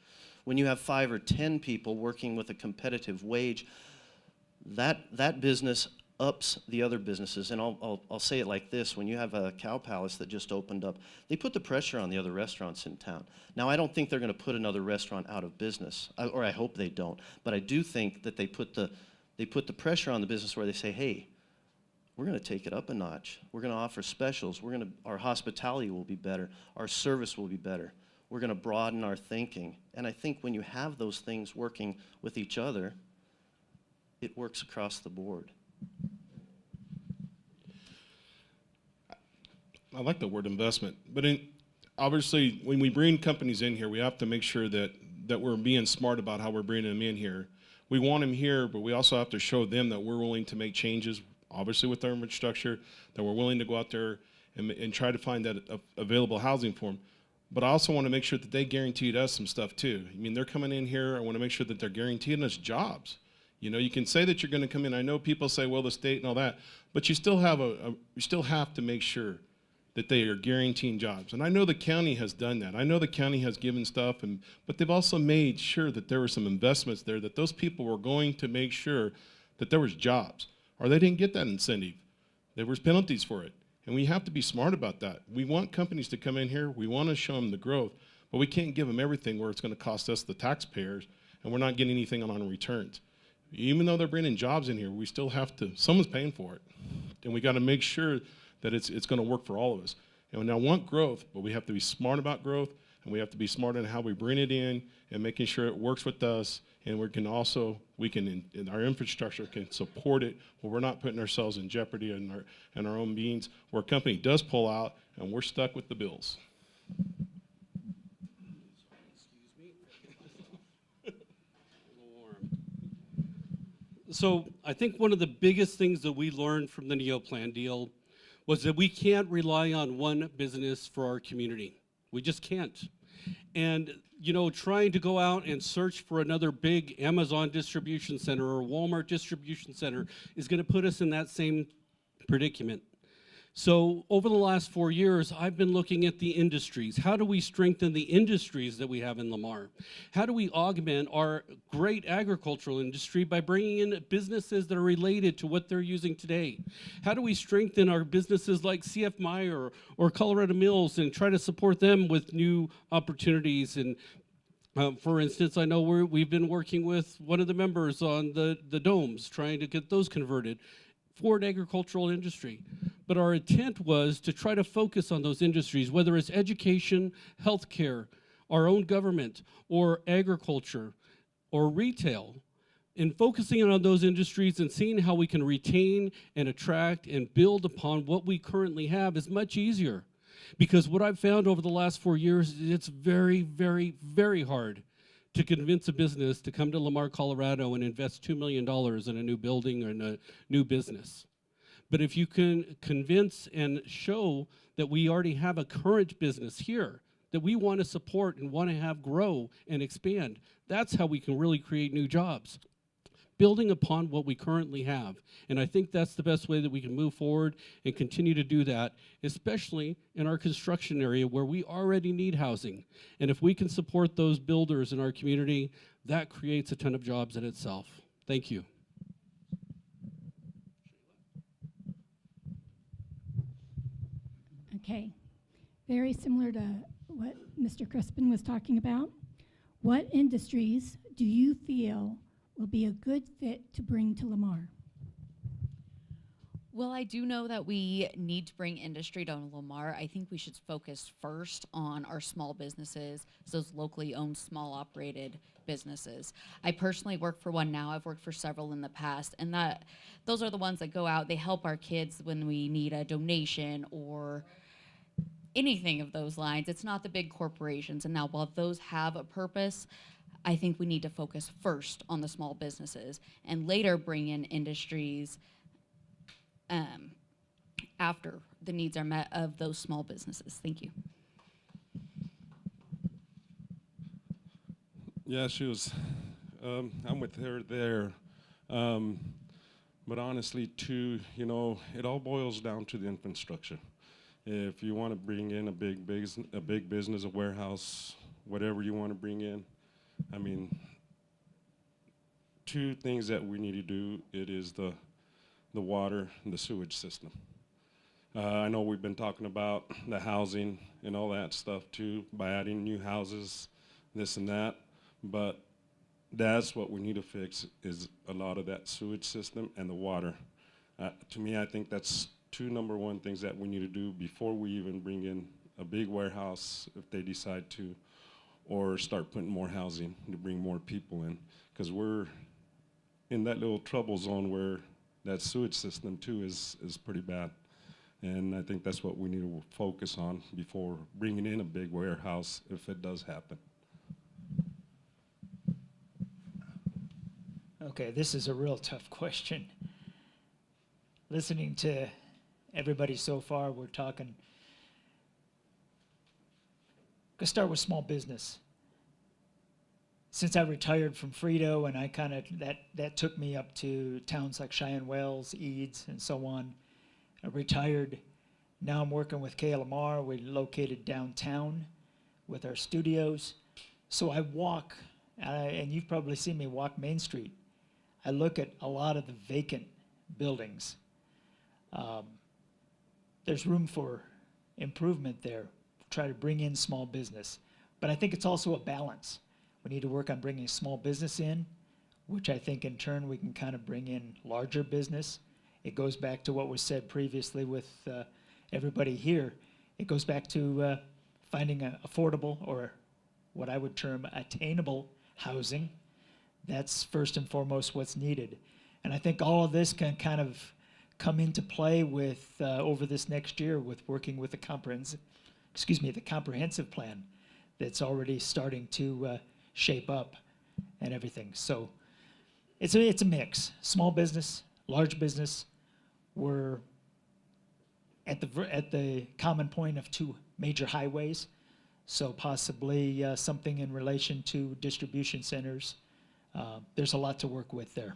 When you have 5 or 10 people working with a competitive wage, that business ups the other businesses. And I'll say it like this: when you have a Cow Palace that just opened up, they put the pressure on the other restaurants in town. Now, I don't think they're going to put another restaurant out of business, or I hope they don't. But I do think that they put the pressure on the business where they say, hey, we're going to take it up a notch. We're going to offer specials. Our hospitality will be better. Our service will be better. We're going to broaden our thinking. And I think when you have those things working with each other, it works across the board. I like the word investment, but obviously when we bring companies in here, we have to make sure that we're being smart about how we're bringing them in here. We want them here, but we also have to show them that we're willing to make changes, obviously with our infrastructure, that we're willing to go out there and try to find that available housing for them. But I also want to make sure that they guaranteed us some stuff too. I mean, they're coming in here, I want to make sure that they're guaranteeing us jobs. You know, you can say that you're going to come in. I know people say, well, the state and all that, but you still have to make sure that they are guaranteeing jobs. And I know the county has done that. I know the county has given stuff, but they've also made sure that there were some investments there, that those people were going to make sure that there was jobs, or they didn't get that incentive. There was penalties for it. And we have to be smart about that. We want companies to come in here. We want to show them the growth, but we can't give them everything where it's going to cost us, the taxpayers, and we're not getting anything on returns. Even though they're bringing jobs in here, we still have to, someone's paying for it. And we got to make sure that it's going to work for all of us. And I want growth, but we have to be smart about growth, and we have to be smart in how we bring it in and making sure it works with us, and our infrastructure can support it where we're not putting ourselves in jeopardy and our own means, where a company does pull out and we're stuck with the bills. So I think one of the biggest things that we learned from the Neoplan deal was that we can't rely on one business for our community. We just can't. And, you know, trying to go out and search for another big Amazon distribution center or Walmart distribution center is going to put us in that same predicament. So over the last 4 years, I've been looking at the industries. How do we strengthen the industries that we have in Lamar? How do we augment our great agricultural industry by bringing in businesses that are related to what they're using today? How do we strengthen our businesses like CF Meyer or Colorado Mills and try to support them with new opportunities? And for instance, I know we've been working with one of the members on the domes, trying to get those converted for an agricultural industry. But our intent was to try to focus on those industries, whether it's education, healthcare, our own government, or agriculture, or retail, and focusing on those industries and seeing how we can retain and attract and build upon what we currently have is much easier. Because what I've found over the last 4 years is it's very, very, very hard to convince a business to come to Lamar, Colorado and invest $2 million in a new building or in a new business. But if you can convince and show that we already have a current business here that we want to support and want to have grow and expand, that's how we can really create new jobs, building upon what we currently have. And I think that's the best way that we can move forward and continue to do that, especially in our construction area where we already need housing. And if we can support those builders in our community, that creates a ton of jobs in itself. Thank you. Okay, very similar to what Mr. Crispin was talking about. What industries do you feel will be a good fit to bring to Lamar? Well, I do know that we need to bring industry to Lamar. I think we should focus first on our small businesses, those locally owned, small operated businesses. I personally work for one now. I've worked for several in the past, and those are the ones that go out. They help our kids when we need a donation or anything of those lines. It's not the big corporations. And now while those have a purpose, I think we need to focus first on the small businesses and later bring in industries after the needs are met of those small businesses. Thank you. Yeah, she was, I'm with her there. But honestly, too, you know, it all boils down to the infrastructure. If you want to bring in a big business, a warehouse, whatever you want to bring in, I mean, two things that we need to do, it is the water and the sewage system. I know we've been talking about the housing and all that stuff too, by adding new houses, this and that, but that's what we need to fix is a lot of that sewage system and the water. To me, I think that's two number one things that we need to do before we even bring in a big warehouse, if they decide to, or start putting more housing to bring more people in. Because we're in that little trouble zone where that sewage system too is pretty bad. And I think that's what we need to focus on before bringing in a big warehouse if it does happen. Okay, this is a real tough question. Listening to everybody so far, we're talking. Let's start with small business. Since I retired from Frito, and I kind of that took me up to towns like Cheyenne Wells, Eads, and so on. I retired. Now I'm working with KLMR. We're located downtown with our studios. So I walk, and you've probably seen me walk Main Street. I look at a lot of the vacant buildings. There's room for improvement there. Try to bring in small business. But I think it's also a balance. We need to work on bringing small business in, which I think in turn we can kind of bring in larger business. It goes back to what was said previously with everybody here. It goes back to finding an affordable, or what I would term attainable housing. That's first and foremost what's needed. And I think all of this can kind of come into play with over this next year with working with the comprehensive plan that's already starting to shape up and everything. So it's a mix. Small business, large business. We're at the common point of two major highways. So possibly something in relation to distribution centers. There's a lot to work with there.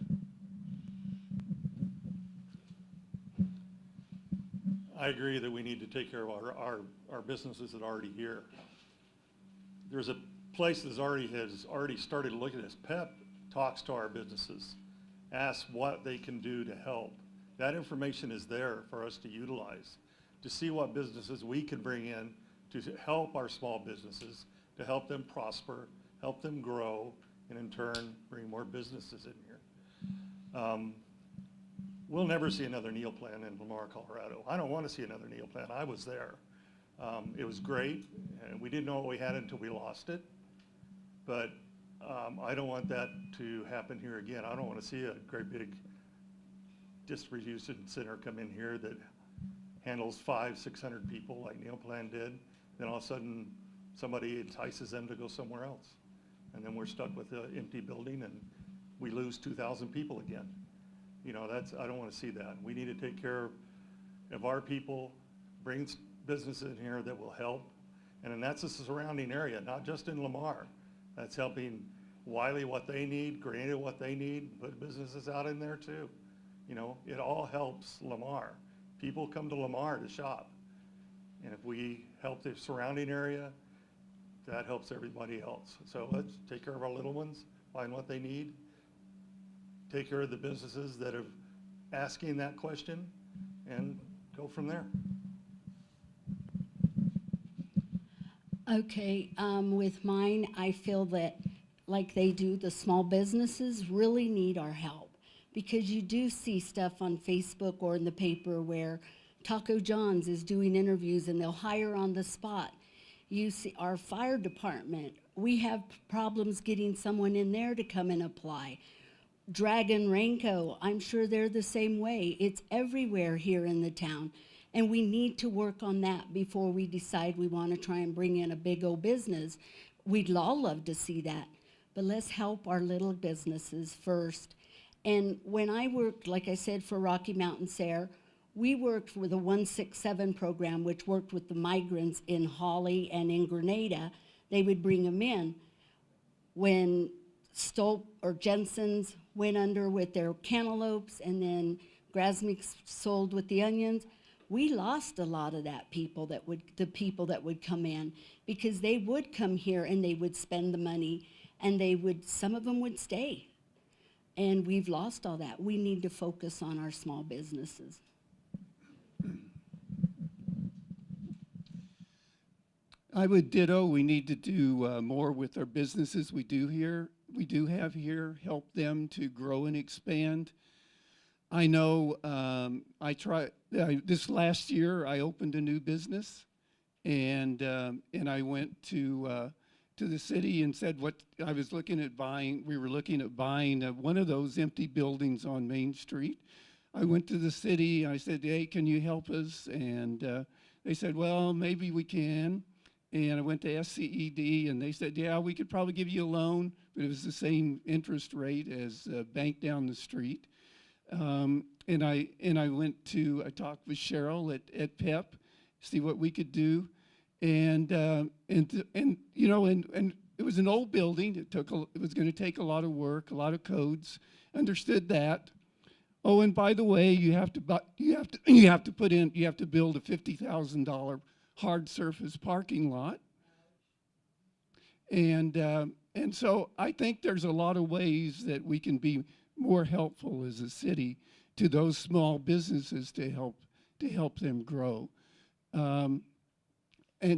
I agree that we need to take care of our businesses that are already here. There's a place that has already started looking at this. PEP talks to our businesses, asks what they can do to help. That information is there for us to utilize, to see what businesses we can bring in to help our small businesses, to help them prosper, help them grow, and in turn, bring more businesses in here. We'll never see another Neil plan in Lamar, Colorado. I don't want to see another Neil plan. I was there. It was great, and we didn't know what we had until we lost it. But I don't want that to happen here again. I don't want to see a great big distribution center come in here that handles 500-600 people like Neil Plan did. Then all of a sudden, somebody entices them to go somewhere else. And then we're stuck with an empty building and we lose 2,000 people again. You know, I don't want to see that. We need to take care of our people, bring businesses in here that will help. And then that's the surrounding area, not just in Lamar. That's helping Wiley what they need, Granite what they need, put businesses out in there too. You know, it all helps Lamar. People come to Lamar to shop. And if we help the surrounding area, that helps everybody else. So let's take care of our little ones, find what they need, take care of the businesses that are asking that question, and go from there. Okay, with mine, I feel that like they do, the small businesses really need our help, because you do see stuff on Facebook or in the paper where Taco John's is doing interviews and they'll hire on the spot. You see our fire department, we have problems getting someone in there to come and apply. Dragon Rainco, I'm sure they're the same way. It's everywhere here in the town. And we need to work on that before we decide we want to try and bring in a big old business. We'd all love to see that. But let's help our little businesses first. And when I worked, like I said, for Rocky Mountain SARE, we worked with a 167 program, which worked with the migrants in Hawley and in Grenada. They would bring them in. When Stolp or Jensen's went under with their cantaloupes, and then Grasmick's sold with the onions, we lost a lot of the people that would come in, because they would come here and they would spend the money, and some of them would stay. And we've lost all that. We need to focus on our small businesses. I would ditto. We need to do more with our businesses we do have here, help them to grow and expand. I know this last year I opened a new business, and I went to the city and said what I was looking at buying. We were looking at buying one of those empty buildings on Main Street. I went to the city. I said, "Hey, can you help us?" And they said, "Well, maybe we can." And I went to SCED, and they said, "Yeah, we could probably give you a loan," but it was the same interest rate as a bank down the street. And I talked with Cheryl at PEP, see what we could do, and you know, and it was an old building. It was going to take a lot of work, a lot of codes. Understood that. Oh, and by the way, you have to build a $50,000 hard surface parking lot. And so I think there's a lot of ways that we can be more helpful as a city to those small businesses to help them grow. And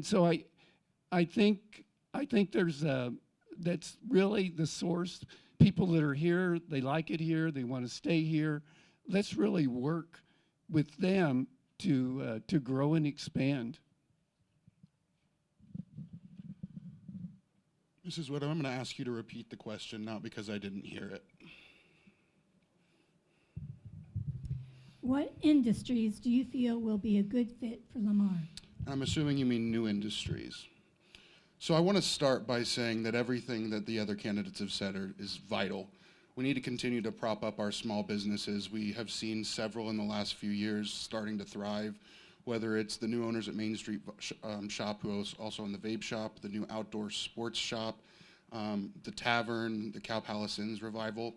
so I think that's really the source. People that are here, they like it here, they want to stay here. Let's really work with them to grow and expand. Mrs. Wood, I'm going to ask you to repeat the question, not because I didn't hear it. What industries do you feel will be a good fit for Lamar? I'm assuming you mean new industries. So I want to start by saying that everything that the other candidates have said is vital. We need to continue to prop up our small businesses. We have seen several in the last few years starting to thrive, whether it's the new owners at Main Street Shop, who is also in the vape shop, the new outdoor sports shop, the tavern, the Cow Palace Inn's revival.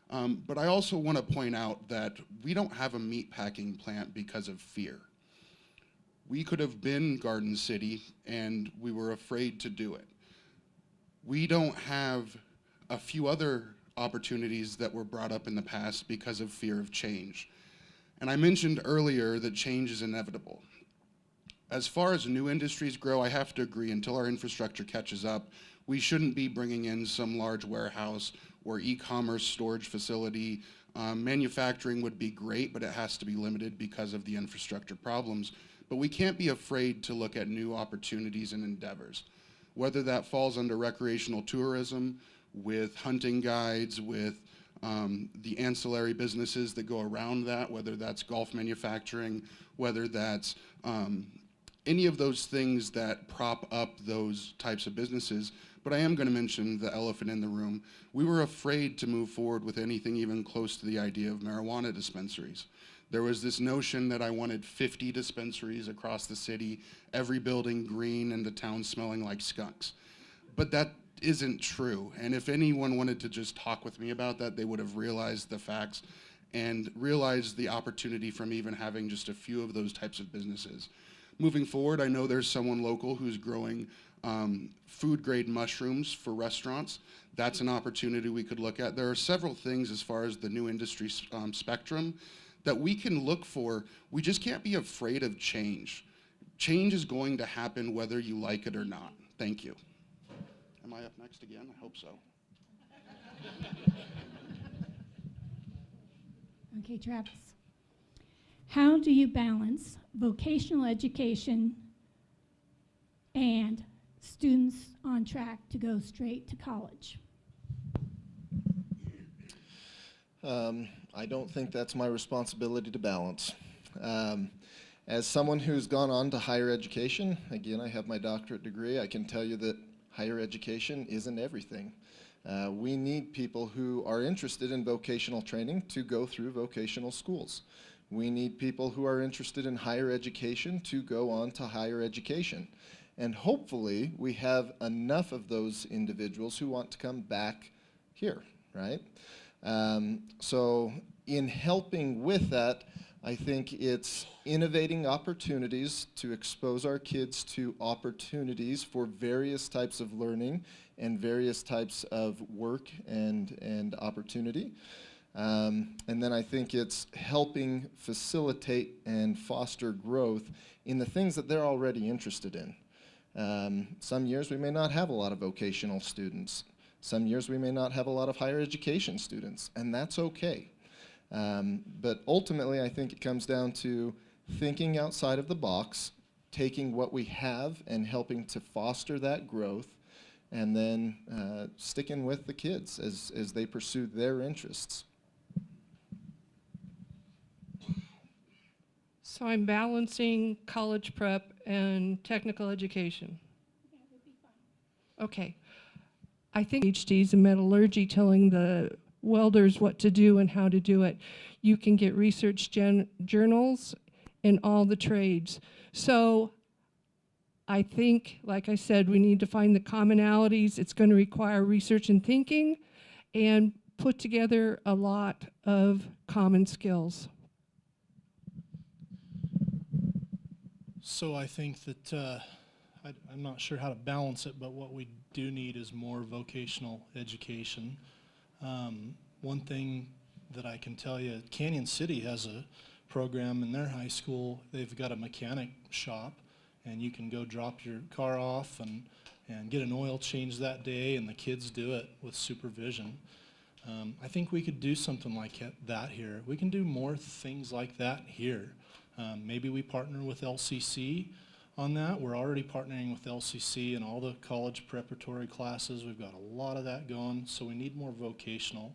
But I also want to point out that we don't have a meat packing plant because of fear. We could have been Garden City, and we were afraid to do it. We don't have a few other opportunities that were brought up in the past because of fear of change. And I mentioned earlier that change is inevitable. As far as new industries grow, I have to agree, until our infrastructure catches up, we shouldn't be bringing in some large warehouse or e-commerce storage facility. Manufacturing would be great, but it has to be limited because of the infrastructure problems. But we can't be afraid to look at new opportunities and endeavors, whether that falls under recreational tourism, with hunting guides, with the ancillary businesses that go around that, whether that's golf manufacturing, whether that's any of those things that prop up those types of businesses. But I am going to mention the elephant in the room. We were afraid to move forward with anything even close to the idea of marijuana dispensaries. There was this notion that I wanted 50 dispensaries across the city, every building green and the town smelling like skunks. But that isn't true. And if anyone wanted to just talk with me about that, they would have realized the facts and realized the opportunity from even having just a few of those types of businesses. Moving forward, I know there's someone local who's growing food-grade mushrooms for restaurants. That's an opportunity we could look at. There are several things as far as the new industry spectrum that we can look for. We just can't be afraid of change. Change is going to happen whether you like it or not. Thank you. Am I up next again? I hope so. Okay, Travis. How do you balance vocational education and students on track to go straight to college? I don't think that's my responsibility to balance. As someone who's gone on to higher education, again, I have my doctorate degree, I can tell you that higher education isn't everything. We need people who are interested in vocational training to go through vocational schools. We need people who are interested in higher education to go on to higher education. And hopefully we have enough of those individuals who want to come back here, right? So in helping with that, I think it's innovating opportunities to expose our kids to opportunities for various types of learning and various types of work and opportunity. And then I think it's helping facilitate and foster growth in the things that they're already interested in. Some years we may not have a lot of vocational students. Some years we may not have a lot of higher education students, and that's okay. But ultimately, I think it comes down to thinking outside of the box, taking what we have and helping to foster that growth, and then sticking with the kids as they pursue their interests. So I'm balancing college prep and technical education. Okay. I think PhDs in metallurgy telling the welders what to do and how to do it. You can get research journals in all the trades. So I think, like I said, we need to find the commonalities. It's going to require research and thinking and put together a lot of common skills. So I think that I'm not sure how to balance it, but what we do need is more vocational education. One thing that I can tell you, Canyon City has a program in their high school. They've got a mechanic shop, and you can go drop your car off and get an oil change that day, and the kids do it with supervision. I think we could do something like that here. We can do more things like that here. Maybe we partner with LCC on that. We're already partnering with LCC in all the college preparatory classes. We've got a lot of that going, so we need more vocational.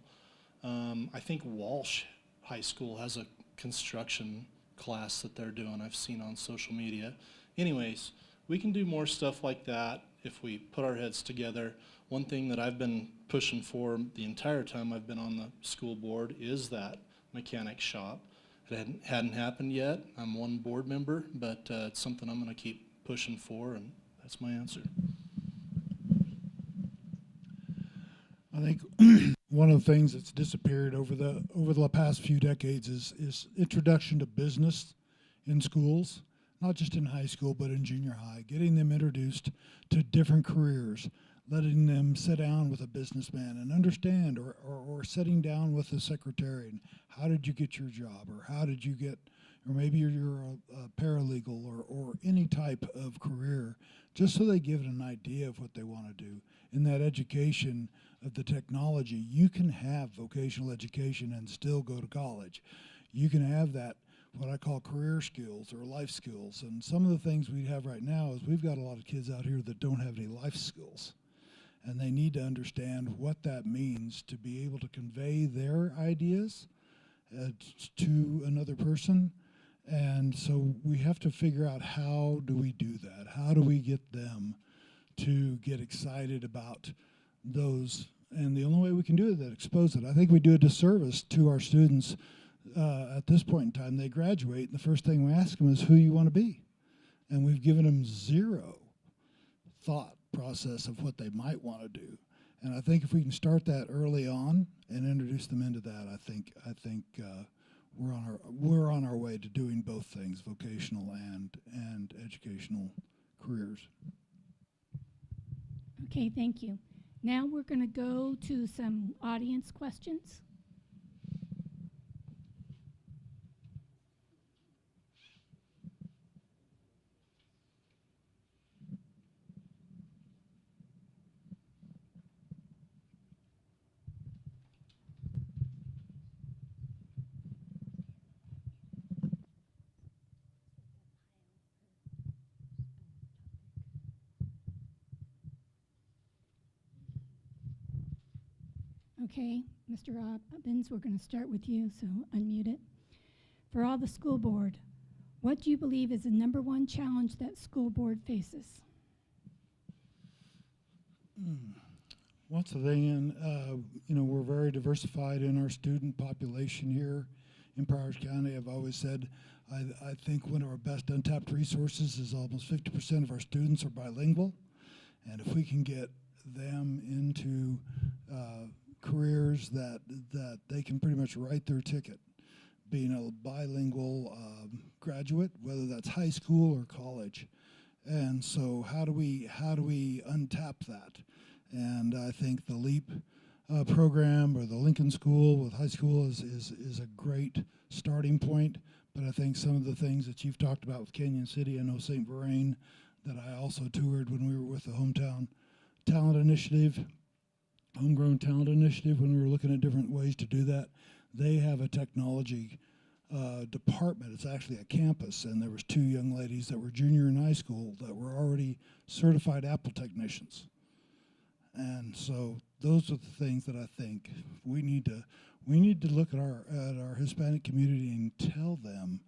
I think Walsh High School has a construction class that they're doing, I've seen on social media. Anyways, we can do more stuff like that if we put our heads together. One thing that I've been pushing for the entire time I've been on the school board is that mechanic shop. hadn't happened yet. I'm one board member, but it's something I'm going to keep pushing for, and that's my answer. I think one of the things that's disappeared over the past few decades is introduction to business in schools, not just in high school, but in junior high, getting them introduced to different careers, letting them sit down with a businessman and understand, or sitting down with the secretary, and how did you get your job, or how did you get, or maybe you're a paralegal, or any type of career, just so they give it an idea of what they want to do. In that education of the technology, you can have vocational education and still go to college. You can have that, what I call career skills or life skills. And some of the things we have right now is we've got a lot of kids out here that don't have any life skills. And they need to understand what that means to be able to convey their ideas to another person. And so we have to figure out, how do we do that? How do we get them to get excited about those? And the only way we can do it is expose it. I think we do a disservice to our students at this point in time. They graduate, and the first thing we ask them is who you want to be. And we've given them zero thought process of what they might want to do. And I think if we can start that early on and introduce them into that, I think we're on our way to doing both things, vocational and educational careers. Okay, thank you. Now we're going to go to some audience questions. Okay, Mr. Robbins, we're going to start with you, so unmute it. For all the school board, what do you believe is the #1 challenge that school board faces? Once again, we're very diversified in our student population here in Prowers County. I've always said I think one of our best untapped resources is almost 50% of our students are bilingual. And if we can get them into careers that they can pretty much write their ticket, being a bilingual graduate, whether that's high school or college. And so how do we untap that? And I think the LEAP program, or the Lincoln School with high school, is a great starting point. But I think some of the things that you've talked about with Canyon City, I know St. Vrain, that I also toured when we were with the Hometown Talent Initiative, Homegrown Talent Initiative, when we were looking at different ways to do that. They have a technology department. It's actually a campus, and there was 2 young ladies that were junior in high school that were already certified Apple technicians. And so those are the things that I think we need to look at our Hispanic community and tell them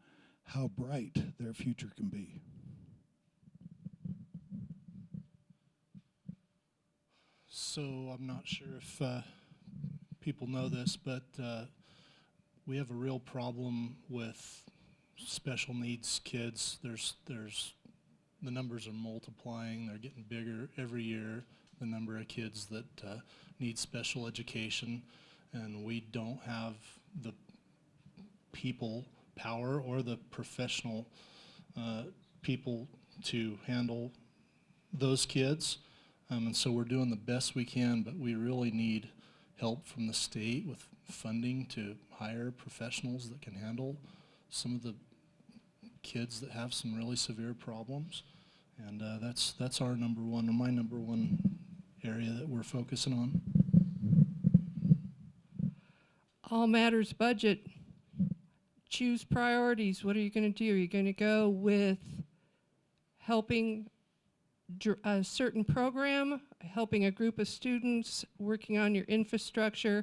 how bright their future can be. So I'm not sure if people know this, but we have a real problem with special needs kids. There's the numbers are multiplying. They're getting bigger every year, the number of kids that need special education, and we don't have the people power or the professional people to handle those kids. And so we're doing the best we can, but we really need help from the state with funding to hire professionals that can handle some of the kids that have some really severe problems. And that's our #1, or my #1 area that we're focusing on. All matters budget. Choose priorities. What are you going to do? Are you going to go with helping a certain program, helping a group of students, working on your infrastructure?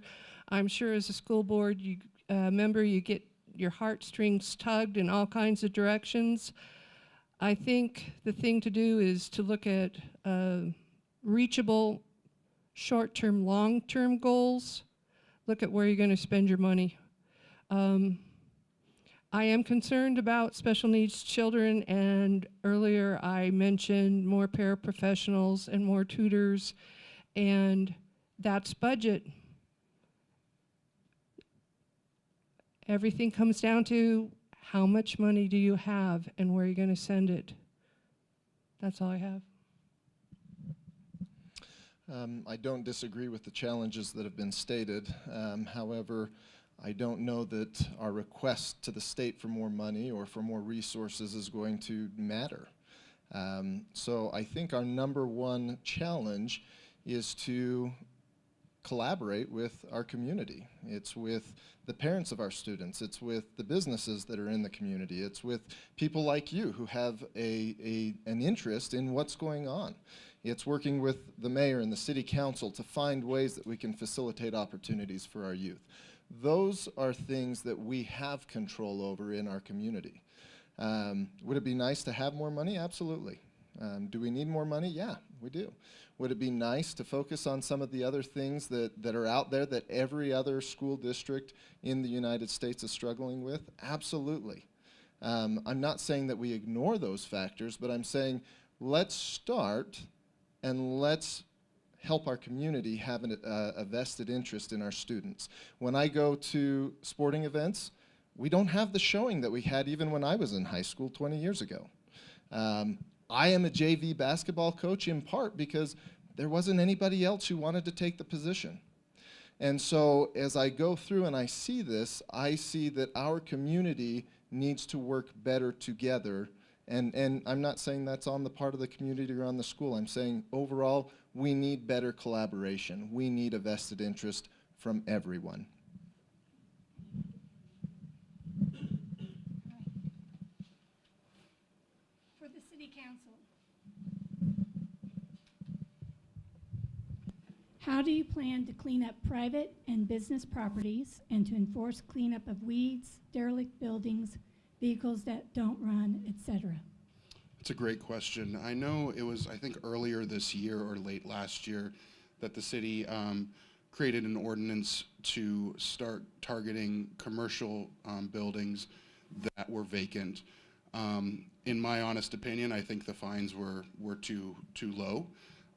I'm sure as a school board member, you get your heartstrings tugged in all kinds of directions. I think the thing to do is to look at reachable short-term, long-term goals. Look at where you're going to spend your money. I am concerned about special needs children, and earlier I mentioned more paraprofessionals and more tutors, and that's budget. Everything comes down to how much money do you have and where you're going to send it. That's all I have. I don't disagree with the challenges that have been stated. However, I don't know that our request to the state for more money or for more resources is going to matter. So I think our number one challenge is to collaborate with our community. It's with the parents of our students. It's with the businesses that are in the community. It's with people like you who have an interest in what's going on. It's working with the mayor and the city council to find ways that we can facilitate opportunities for our youth. Those are things that we have control over in our community. Would it be nice to have more money? Absolutely. Do we need more money? Yeah, we do. Would it be nice to focus on some of the other things that are out there that every other school district in the United States is struggling with? Absolutely. I'm not saying that we ignore those factors, but I'm saying let's start and let's help our community have a vested interest in our students. When I go to sporting events, we don't have the showing that we had even when I was in high school 20 years ago. I am a JV basketball coach in part because there wasn't anybody else who wanted to take the position. And so as I go through and I see this, I see that our community needs to work better together. And I'm not saying that's on the part of the community or on the school. I'm saying overall, we need better collaboration. We need a vested interest from everyone. For the city council, how do you plan to clean up private and business properties and to enforce cleanup of weeds, derelict buildings, vehicles that don't run, etc.? It's a great question. I know it was, I think, earlier this year or late last year that the city created an ordinance to start targeting commercial buildings that were vacant. In my honest opinion, I think the fines were too low.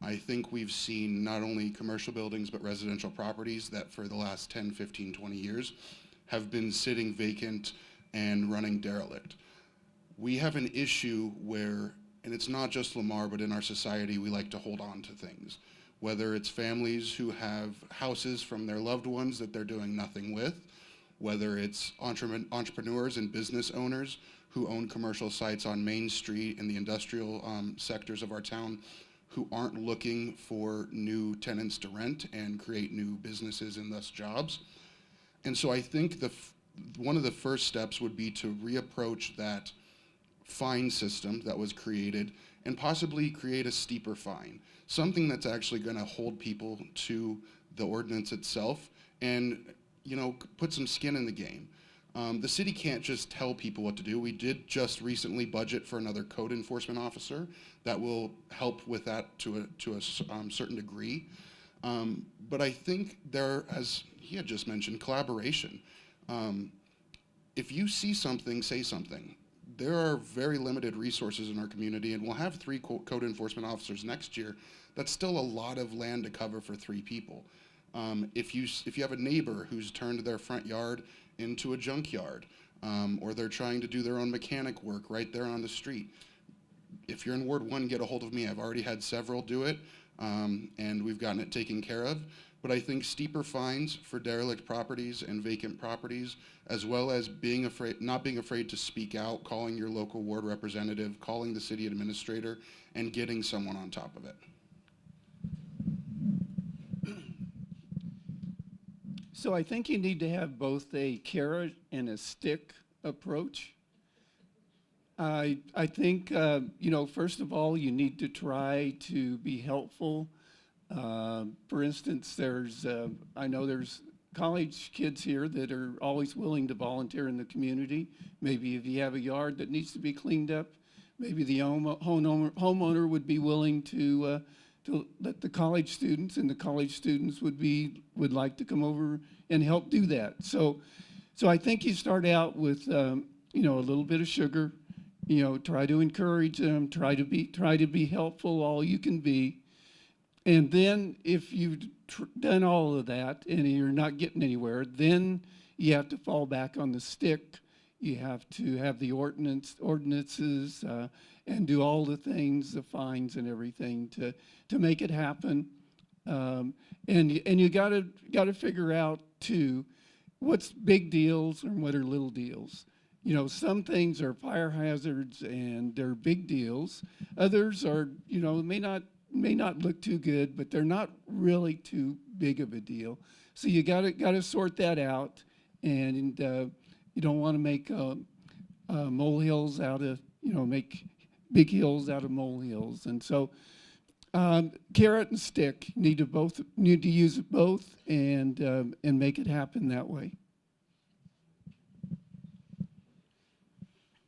I think we've seen not only commercial buildings but residential properties that for the last 10, 15, 20 years have been sitting vacant and running derelict. We have an issue where, and it's not just Lamar, but in our society, we like to hold on to things. Whether it's families who have houses from their loved ones that they're doing nothing with, whether it's entrepreneurs and business owners who own commercial sites on Main Street in the industrial sectors of our town who aren't looking for new tenants to rent and create new businesses and thus jobs. And so I think one of the first steps would be to reapproach that fine system that was created and possibly create a steeper fine, something that's actually going to hold people to the ordinance itself and, you know, put some skin in the game. The city can't just tell people what to do. We did just recently budget for another code enforcement officer that will help with that to a certain degree. But I think there, as he had just mentioned, collaboration. If you see something, say something. There are very limited resources in our community, and we'll have 3 code enforcement officers next year. That's still a lot of land to cover for 3 people. If you have a neighbor who's turned their front yard into a junkyard, or they're trying to do their own mechanic work right there on the street, if you're in Ward 1, get a hold of me. I've already had several do it, and we've gotten it taken care of. But I think steeper fines for derelict properties and vacant properties, as well as not being afraid to speak out, calling your local ward representative, calling the city administrator, and getting someone on top of it. So I think you need to have both a carrot and a stick approach. I think, you know, first of all, you need to try to be helpful. For instance, I know there's college kids here that are always willing to volunteer in the community. Maybe if you have a yard that needs to be cleaned up, maybe the homeowner would be willing to let the college students, and the college students would like to come over and help do that. So I think you start out with a little bit of sugar, try to encourage them, try to be helpful all you can be. And then if you've done all of that and you're not getting anywhere, then you have to fall back on the stick. You have to have the ordinances and do all the things, the fines and everything to make it happen. And you gotta figure out too, what's big deals and what are little deals. Some things are fire hazards and they're big deals. Others are, may not look too good, but they're not really too big of a deal. So you gotta sort that out, and you don't want to make molehills out of, make big hills out of molehills. And so carrot and stick need to use both and make it happen that way.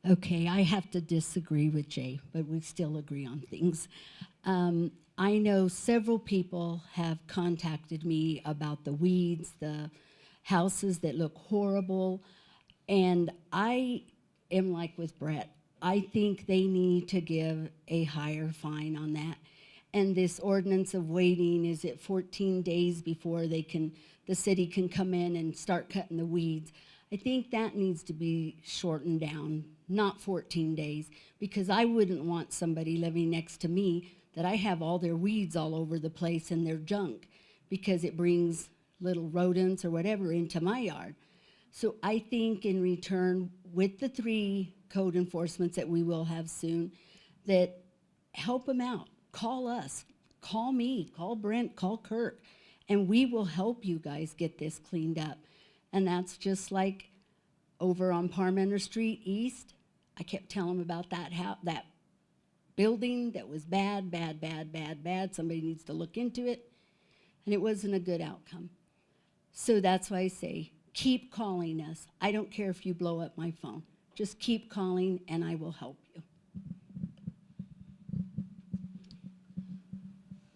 Okay, I have to disagree with Jay, but we still agree on things. I know several people have contacted me about the weeds, the houses that look horrible, and I am like with Brett. I think they need to give a higher fine on that. And this ordinance of waiting, is it 14 days before the city can come in and start cutting the weeds? I think that needs to be shortened down, not 14 days, because I wouldn't want somebody living next to me that I have all their weeds all over the place and their junk, because it brings little rodents or whatever into my yard. So I think in return, with the 3 code enforcements that we will have soon, that help them out. Call us, call me, call Brent, call Kirk, and we will help you guys get this cleaned up. And that's just like over on Parmenter Street East. I kept telling them about that building that was bad. Somebody needs to look into it. And it wasn't a good outcome. So that's why I say, keep calling us. I don't care if you blow up my phone. Just keep calling and I will help you.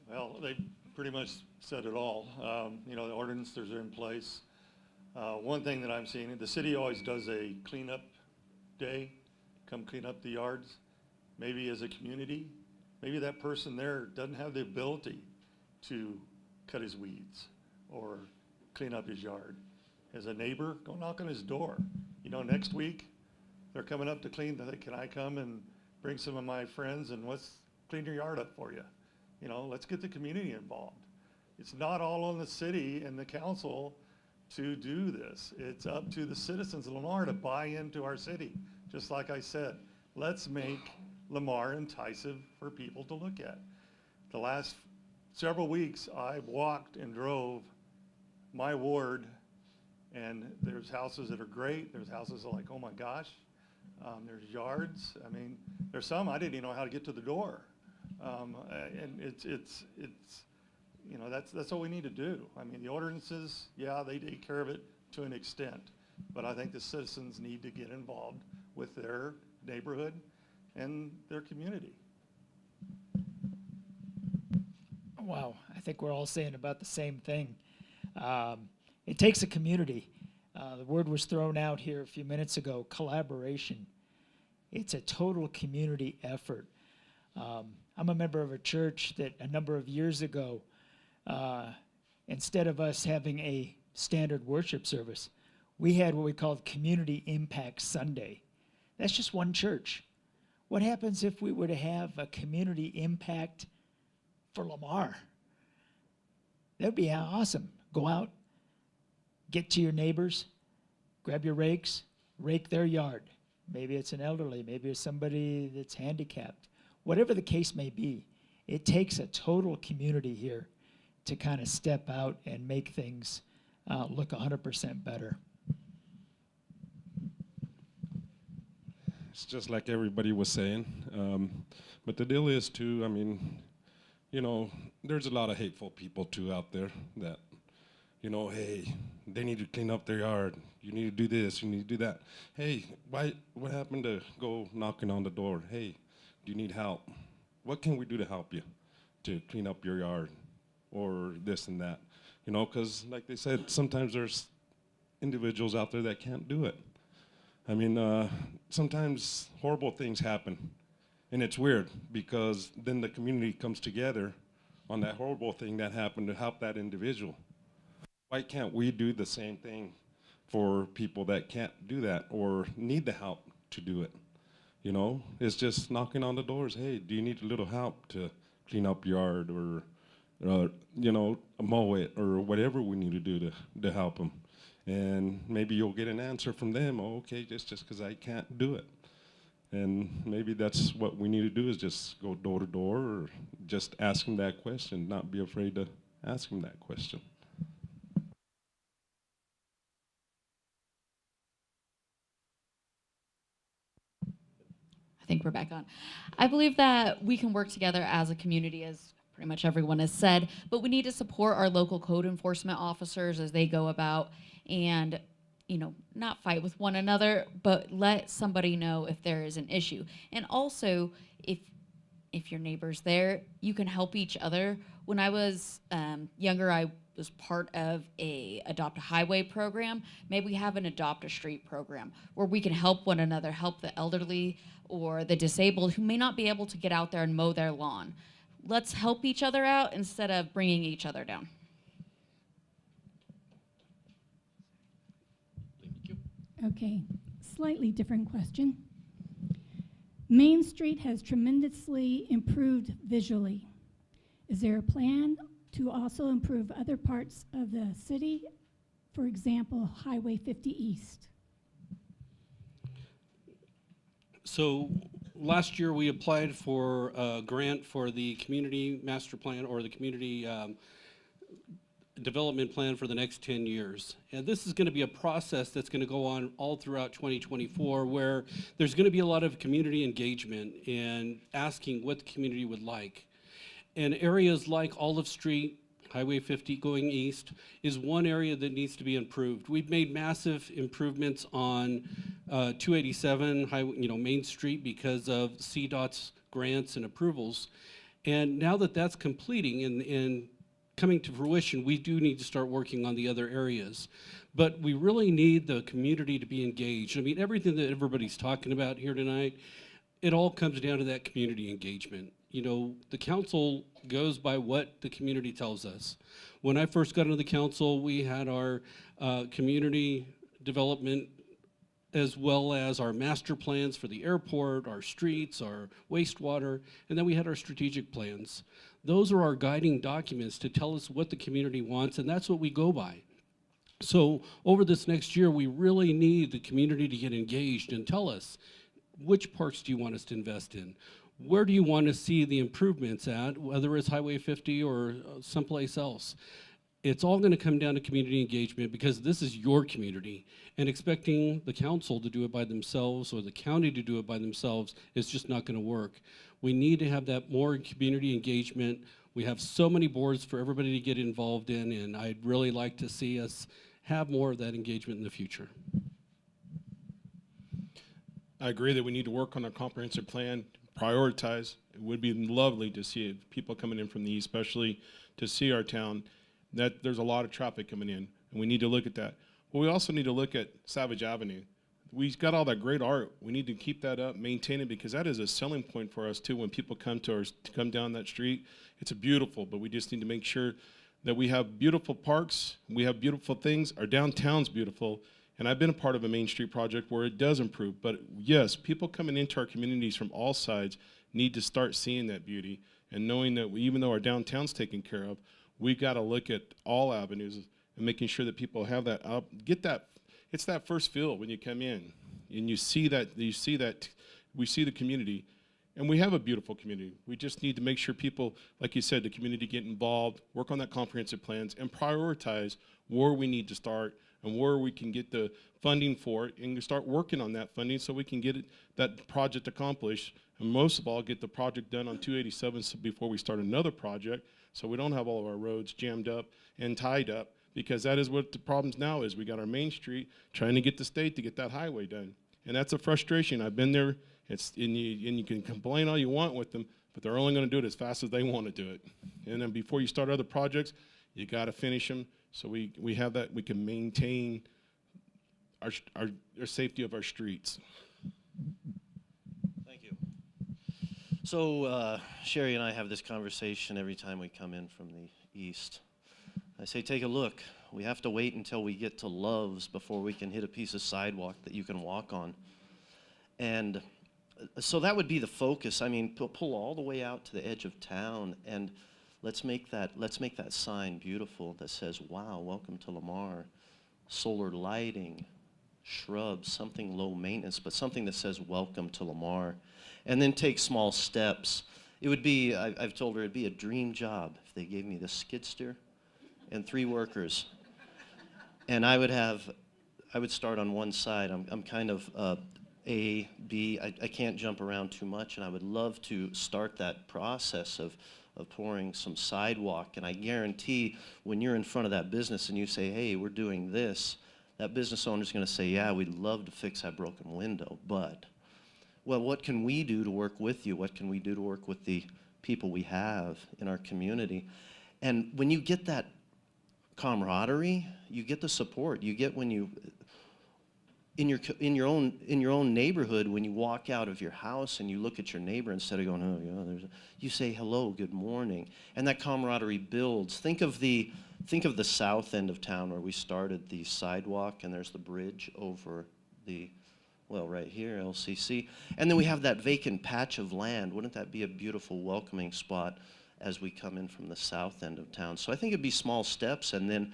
Well, they pretty much said it all. The ordinances are in place. One thing that I'm seeing, the city always does a cleanup day, come clean up the yards. Maybe as a community, maybe that person there doesn't have the ability to cut his weeds or clean up his yard. As a neighbor, go knock on his door. Next week, they're coming up to clean. Can I come and bring some of my friends and let's clean your yard up for you? Let's get the community involved. It's not all on the city and the council to do this. It's up to the citizens of Lamar to buy into our city. Just like I said, let's make Lamar enticing for people to look at. The last several weeks, I've walked and drove my ward, and there's houses that are great. There's houses that are like, oh my gosh. There's yards. I mean, there's some I didn't even know how to get to the door. And that's what we need to do. I mean, the ordinances, yeah, they take care of it to an extent, but I think the citizens need to get involved with their neighborhood and their community. Wow, I think we're all saying about the same thing. It takes a community. The word was thrown out here a few minutes ago, collaboration. It's a total community effort. I'm a member of a church that a number of years ago, instead of us having a standard worship service, we had what we called Community Impact Sunday. That's just one church. What happens if we were to have a community impact for Lamar? That would be awesome. Go out, get to your neighbors, grab your rakes, rake their yard. Maybe it's an elderly, maybe it's somebody that's handicapped. Whatever the case may be, it takes a total community here to kind of step out and make things look 100% better. It's just like everybody was saying. But the deal is, too, I mean, there's a lot of hateful people, too, out there that, hey, they need to clean up their yard. You need to do this. You need to do that. Hey, what happened to go knocking on the door? Hey, do you need help? What can we do to help you to clean up your yard or this and that? Because like they said, sometimes there's individuals out there that can't do it. I mean, sometimes horrible things happen. And it's weird because then the community comes together on that horrible thing that happened to help that individual. Why can't we do the same thing for people that can't do that or need the help to do it? You know, it's just knocking on the doors. Hey, do you need a little help to clean up yard or, you know, mow it or whatever we need to do to help them? And maybe you'll get an answer from them. Oh, okay, just because I can't do it. And maybe that's what we need to do is just go door to door or just ask them that question, not be afraid to ask them that question. I think we're back on. I believe that we can work together as a community, as pretty much everyone has said, but we need to support our local code enforcement officers as they go about and, you know, not fight with one another, but let somebody know if there is an issue. And also, if your neighbor's there, you can help each other. When I was younger, I was part of a Adopt a Highway program. Maybe we have an Adopt a Street program where we can help one another, help the elderly or the disabled who may not be able to get out there and mow their lawn. Let's help each other out instead of bringing each other down. Okay, slightly different question. Main Street has tremendously improved visually. Is there a plan to also improve other parts of the city? For example, Highway 50 East. So last year we applied for a grant for the community master plan or the community development plan for the next 10 years. And this is going to be a process that's going to go on all throughout 2024 where there's going to be a lot of community engagement and asking what the community would like. And areas like Olive Street, Highway 50 going east is one area that needs to be improved. We've made massive improvements on 287 Main Street because of CDOT's grants and approvals. And now that that's completing and coming to fruition, we do need to start working on the other areas. But we really need the community to be engaged. I mean, everything that everybody's talking about here tonight, it all comes down to that community engagement. You know, the council goes by what the community tells us. When I first got into the council, we had our community development as well as our master plans for the airport, our streets, our wastewater, and then we had our strategic plans. Those are our guiding documents to tell us what the community wants, and that's what we go by. So over this next year, we really need the community to get engaged and tell us, which parks do you want us to invest in? Where do you want to see the improvements at, whether it's Highway 50 or someplace else? It's all going to come down to community engagement because this is your community, and expecting the council to do it by themselves or the county to do it by themselves is just not going to work. We need to have that more community engagement. We have so many boards for everybody to get involved in, and I'd really like to see us have more of that engagement in the future. I agree that we need to work on a comprehensive plan, prioritize. It would be lovely to see people coming in from the east, especially to see our town, that there's a lot of traffic coming in, and we need to look at that. But we also need to look at Savage Avenue. We've got all that great art. We need to keep that up, maintain it, because that is a selling point for us too. When people come down that street, it's beautiful, but we just need to make sure that we have beautiful parks, we have beautiful things. Our downtown's beautiful, and I've been a part of a Main Street project where it does improve. But yes, people coming into our communities from all sides need to start seeing that beauty and knowing that even though our downtown's taken care of, we got to look at all avenues and making sure that people have that up, get that. It's that first feel when you come in and we see the community, and we have a beautiful community. We just need to make sure people, like you said, the community get involved, work on that comprehensive plans, and prioritize where we need to start and where we can get the funding for it, and start working on that funding so we can get that project accomplished, and most of all, get the project done on 287 before we start another project, so we don't have all of our roads jammed up and tied up, because that is what the problems now is. We got our Main Street trying to get the state to get that highway done, and that's a frustration. I've been there. And you can complain all you want with them, but they're only going to do it as fast as they want to do it. And then before you start other projects, you got to finish them so we have that, we can maintain our safety of our streets. Thank you. So Sherry and I have this conversation every time we come in from the east. I say, take a look. We have to wait until we get to Love's before we can hit a piece of sidewalk that you can walk on. And so that would be the focus. I mean, pull all the way out to the edge of town, and let's make that sign beautiful that says, wow, welcome to Lamar. Solar lighting, shrubs, something low maintenance, but something that says welcome to Lamar. And then take small steps. It would be, I've told her, it'd be a dream job if they gave me the skid steer and 3 workers. And I would start on one side. I'm kind of A, B, I can't jump around too much, and I would love to start that process of pouring some sidewalk. And I guarantee when you're in front of that business and you say, hey, we're doing this, that business owner's gonna say, yeah, we'd love to fix that broken window, but, well, what can we do to work with you? What can we do to work with the people we have in our community? And when you get that camaraderie, you get the support. You get when you, in your own neighborhood, when you walk out of your house and you look at your neighbor, instead of going, oh yeah, you say hello, good morning, and that camaraderie builds. Think of the south end of town where we started the sidewalk, and there's the bridge over the, well, right here, LCC, and then we have that vacant patch of land. Wouldn't that be a beautiful welcoming spot as we come in from the south end of town? So I think it'd be small steps, and then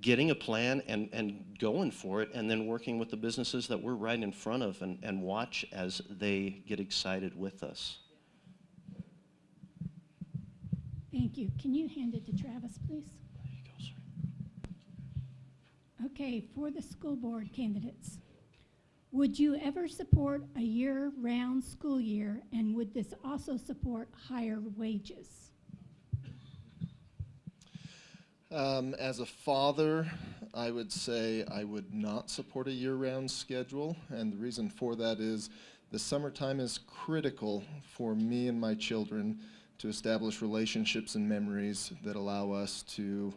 getting a plan and going for it, and then working with the businesses that we're right in front of, and watch as they get excited with us. Thank you. Can you hand it to Travis, please? There you go, sir. Okay, for the school board candidates, would you ever support a year-round school year, and would this also support higher wages? As a father, I would say I would not support a year-round schedule, and the reason for that is the summertime is critical for me and my children to establish relationships and memories that allow us to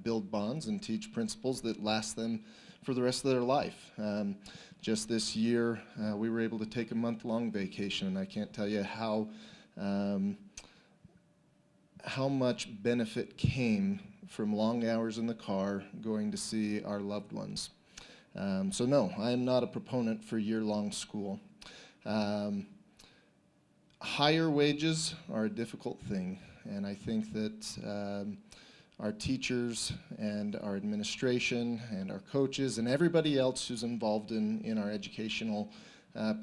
build bonds and teach principles that last them for the rest of their life. Just this year, we were able to take a month-long vacation, and I can't tell you how much benefit came from long hours in the car going to see our loved ones. So no, I am not a proponent for year-long school. Higher wages are a difficult thing, and I think that our teachers and our administration and our coaches and everybody else who's involved in our educational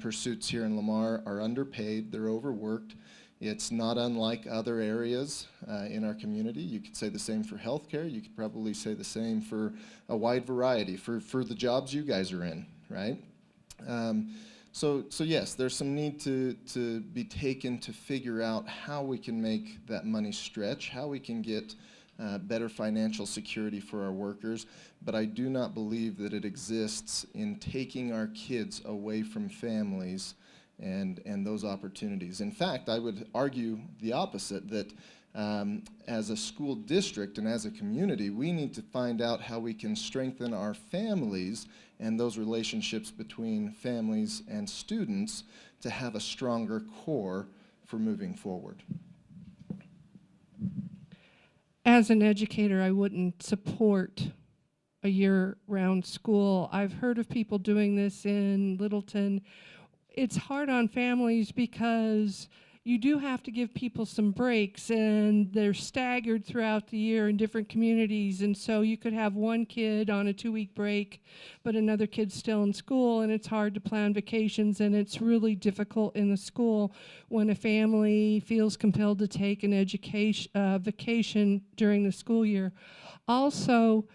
pursuits here in Lamar are underpaid, they're overworked. It's not unlike other areas in our community. You could say the same for healthcare. You could probably say the same for a wide variety, for the jobs you guys are in, right? So yes, there's some need to be taken to figure out how we can make that money stretch, how we can get better financial security for our workers, but I do not believe that it exists in taking our kids away from families and those opportunities. In fact, I would argue the opposite, that as a school district and as a community, we need to find out how we can strengthen our families and those relationships between families and students to have a stronger core for moving forward. As an educator, I wouldn't support a year-round school. I've heard of people doing this in Littleton. It's hard on families because you do have to give people some breaks, and they're staggered throughout the year in different communities, and so you could have one kid on a 2-week break, but another kid's still in school, and it's hard to plan vacations, and it's really difficult in the school when a family feels compelled to take an vacation during the school year. Also,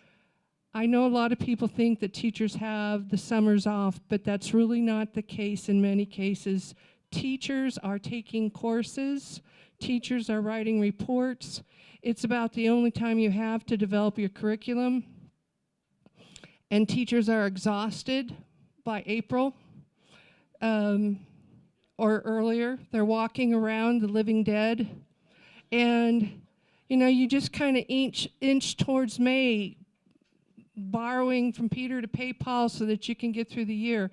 I know a lot of people think that teachers have the summers off, but that's really not the case in many cases. Teachers are taking courses, teachers are writing reports. It's about the only time you have to develop your curriculum. And teachers are exhausted by April or earlier. They're walking around the living dead. And, you know, you just kind of inch towards May. borrowing from Peter to pay Paul so that you can get through the year.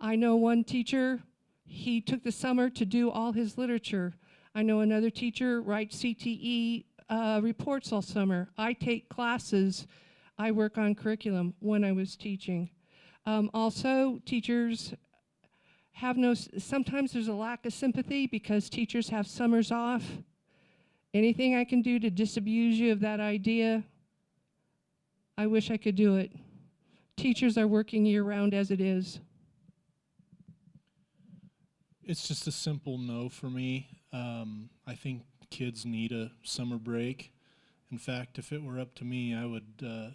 I know one teacher, he took the summer to do all his literature. I know another teacher writes CTE reports all summer. I take classes. I work on curriculum when I was teaching. Also, teachers have sometimes there's a lack of sympathy because teachers have summers off. Anything I can do to disabuse you of that idea, I wish I could do it. Teachers are working year-round as it is. It's just a simple no for me. I think kids need a summer break. In fact, if it were up to me, I would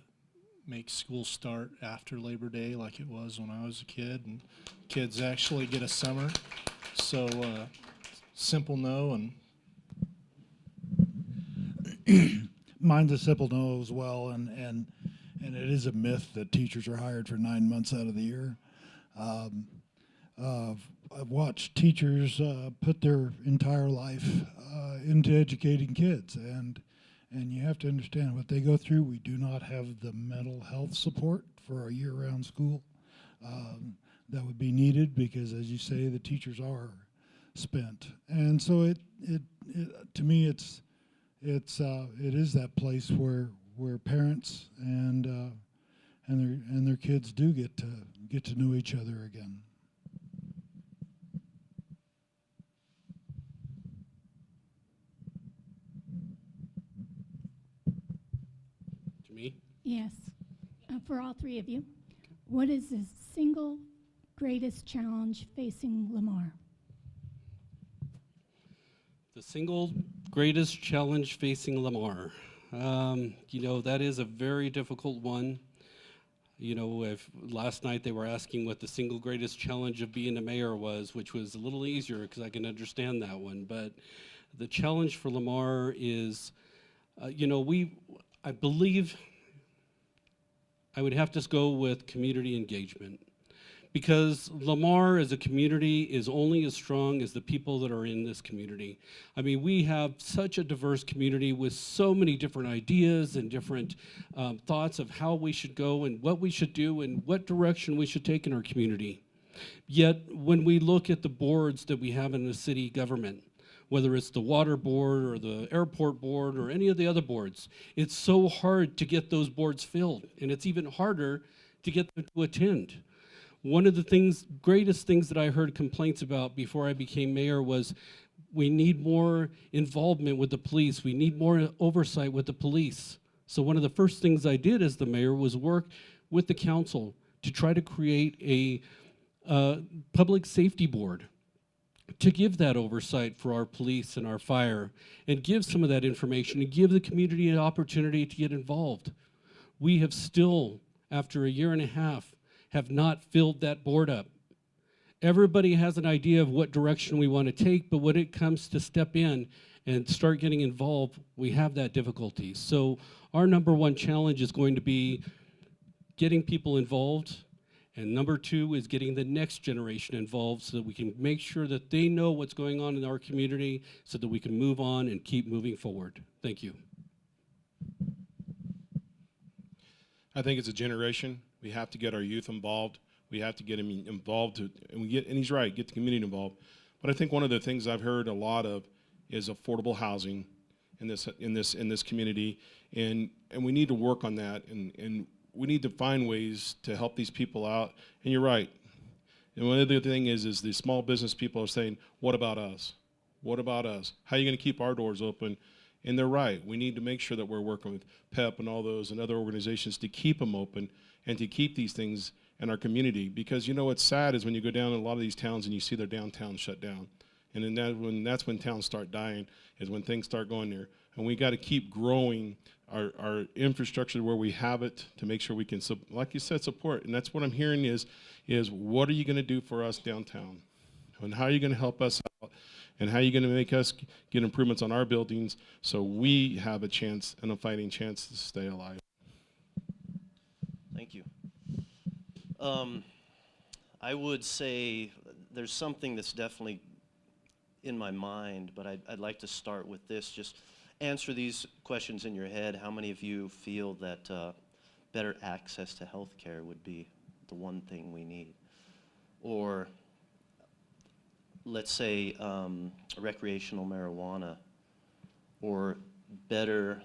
make school start after Labor Day like it was when I was a kid, and kids actually get a summer. So simple no. And mine's a simple no as well, and it is a myth that teachers are hired for 9 months out of the year. I've watched teachers put their entire life into educating kids, and you have to understand what they go through. We do not have the mental health support for a year-round school that would be needed because, as you say, the teachers are spent. And so it to me it is that place where parents and their kids do get to know each other again. To me? Yes. For all three of you, what is the single greatest challenge facing Lamar? The single greatest challenge facing Lamar. You know, that is a very difficult one. You know, if last night they were asking what the single greatest challenge of being a mayor was, which was a little easier because I can understand that one. But the challenge for Lamar is, you know, I believe I would have to go with community engagement. Because Lamar as a community is only as strong as the people that are in this community. I mean, we have such a diverse community with so many different ideas and different thoughts of how we should go and what we should do and what direction we should take in our community. Yet, when we look at the boards that we have in the city government, whether it's the water board or the airport board or any of the other boards, it's so hard to get those boards filled, and it's even harder to get them to attend. One of the greatest things that I heard complaints about before I became mayor was we need more involvement with the police. We need more oversight with the police. So one of the first things I did as the mayor was work with the council to try to create a public safety board to give that oversight for our police and our fire and give some of that information and give the community an opportunity to get involved. We have still, after a year and a half, have not filled that board up. Everybody has an idea of what direction we want to take, but when it comes to step in and start getting involved, we have that difficulty. So our number one challenge is going to be getting people involved, and number two is getting the next generation involved so that we can make sure that they know what's going on in our community so that we can move on and keep moving forward. Thank you. I think it's a generation. We have to get our youth involved. We have to get them involved, and he's right, get the community involved. But I think one of the things I've heard a lot of is affordable housing in this community, and we need to work on that, and we need to find ways to help these people out. And you're right. And one other thing is the small business people are saying, "What about us? What about us? How are you going to keep our doors open?" And they're right. We need to make sure that we're working with PEP and all those and other organizations to keep them open and to keep these things in our community. Because you know what's sad is when you go down in a lot of these towns and you see their downtown shut down. And then that's when towns start dying, is when things start going there. And we got to keep growing our infrastructure where we have it to make sure we can, like you said, support. And that's what I'm hearing is what are you going to do for us downtown? And how are you going to help us out? And how are you going to make us get improvements on our buildings so we have a chance and a fighting chance to stay alive? Thank you. I would say there's something that's definitely in my mind, but I'd like to start with this. Just answer these questions in your head. How many of you feel that better access to health care would be the one thing we need. Or let's say recreational marijuana, or better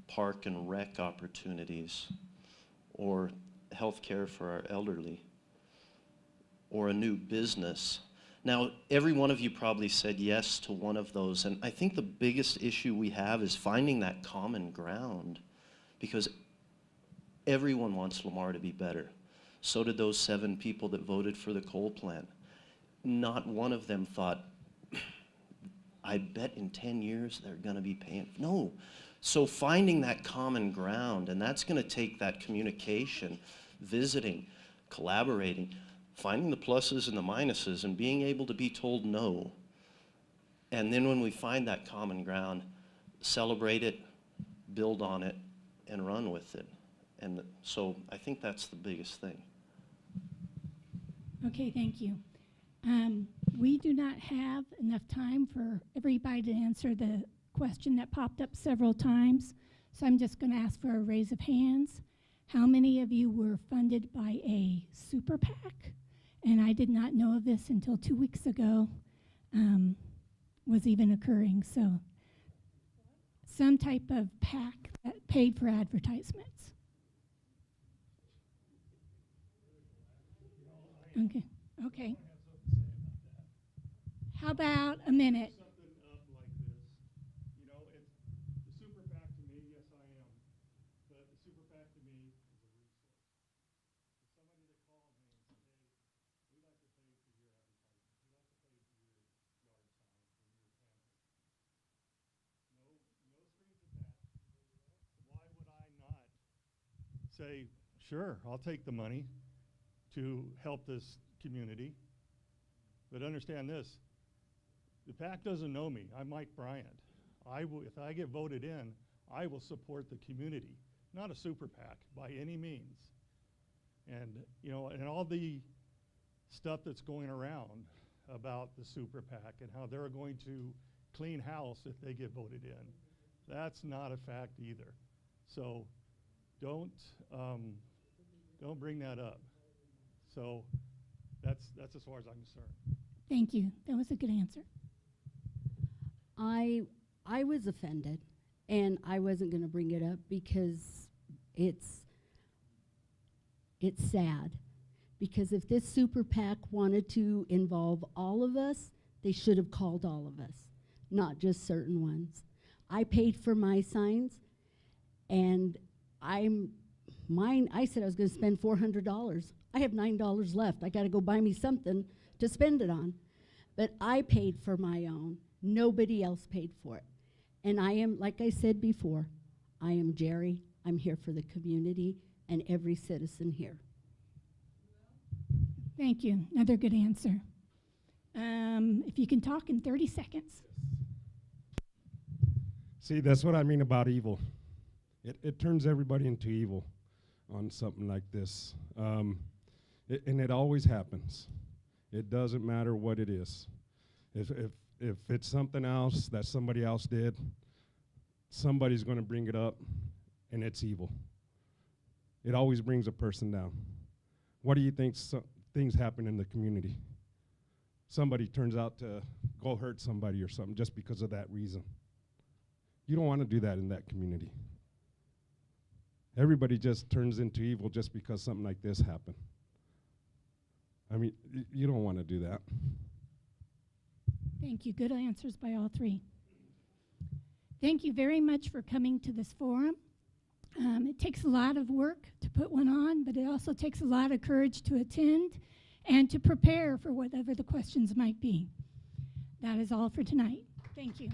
park and rec opportunities, or health care for our elderly, or a new business. Now, every one of you probably said yes to one of those, and I think the biggest issue we have is finding that common ground, because everyone wants Lamar to be better. So did those 7 people that voted for the coal plant. Not one of them thought, I bet in 10 years they're gonna be paying. No. So finding that common ground, and that's gonna take that communication, visiting, collaborating, finding the pluses and the minuses, and being able to be told no. And then when we find that common ground, celebrate it, build on it, and run with it. And so I think that's the biggest thing. Okay, thank you. We do not have enough time for everybody to answer the question that popped up several times, so I'm just going to ask for a raise of hands. How many of you were funded by a super PAC? And I did not know of this until 2 weeks ago was even occurring. So some type of PAC that paid for advertisements. Okay. Okay. How about a minute? Something up like this, you know, it's the super PAC to me, yes I am, but the super PAC to me is a resource. It's somebody that called me and said, hey, we'd like to pay for your advertisement, we'd like to pay for your yard sign or your campus. No strings attached. Why would I not say, sure, I'll take the money to help this community? But understand this, the PAC doesn't know me. I'm Mike Bryant. If I get voted in, I will support the community, not a super PAC by any means. And you know, and all the stuff that's going around about the super PAC and how they're going to clean house if they get voted in, that's not a fact either. So don't bring that up. So that's as far as I'm concerned. Thank you. That was a good answer. I was offended, and I wasn't going to bring it up because it's sad. Because if this super PAC wanted to involve all of us, they should have called all of us, not just certain ones. I paid for my signs, and I said I was going to spend $400. I have $9 left. I got to go buy me something to spend it on. But I paid for my own. Nobody else paid for it. And I am, like I said before, I am Jerry. I'm here for the community and every citizen here. Thank you. Another good answer. If you can talk in 30 seconds. See, that's what I mean about evil. It turns everybody into evil on something like this. And it always happens. It doesn't matter what it is. If it's something else that somebody else did, somebody's going to bring it up, and it's evil. It always brings a person down. What do you think things happen in the community? Somebody turns out to go hurt somebody or something just because of that reason. You don't want to do that in that community. Everybody just turns into evil just because something like this happened. I mean, you don't want to do that. Thank you. Good answers by all three. Thank you very much for coming to this forum. It takes a lot of work to put one on, but it also takes a lot of courage to attend and to prepare for whatever the questions might be. That is all for tonight. Thank you.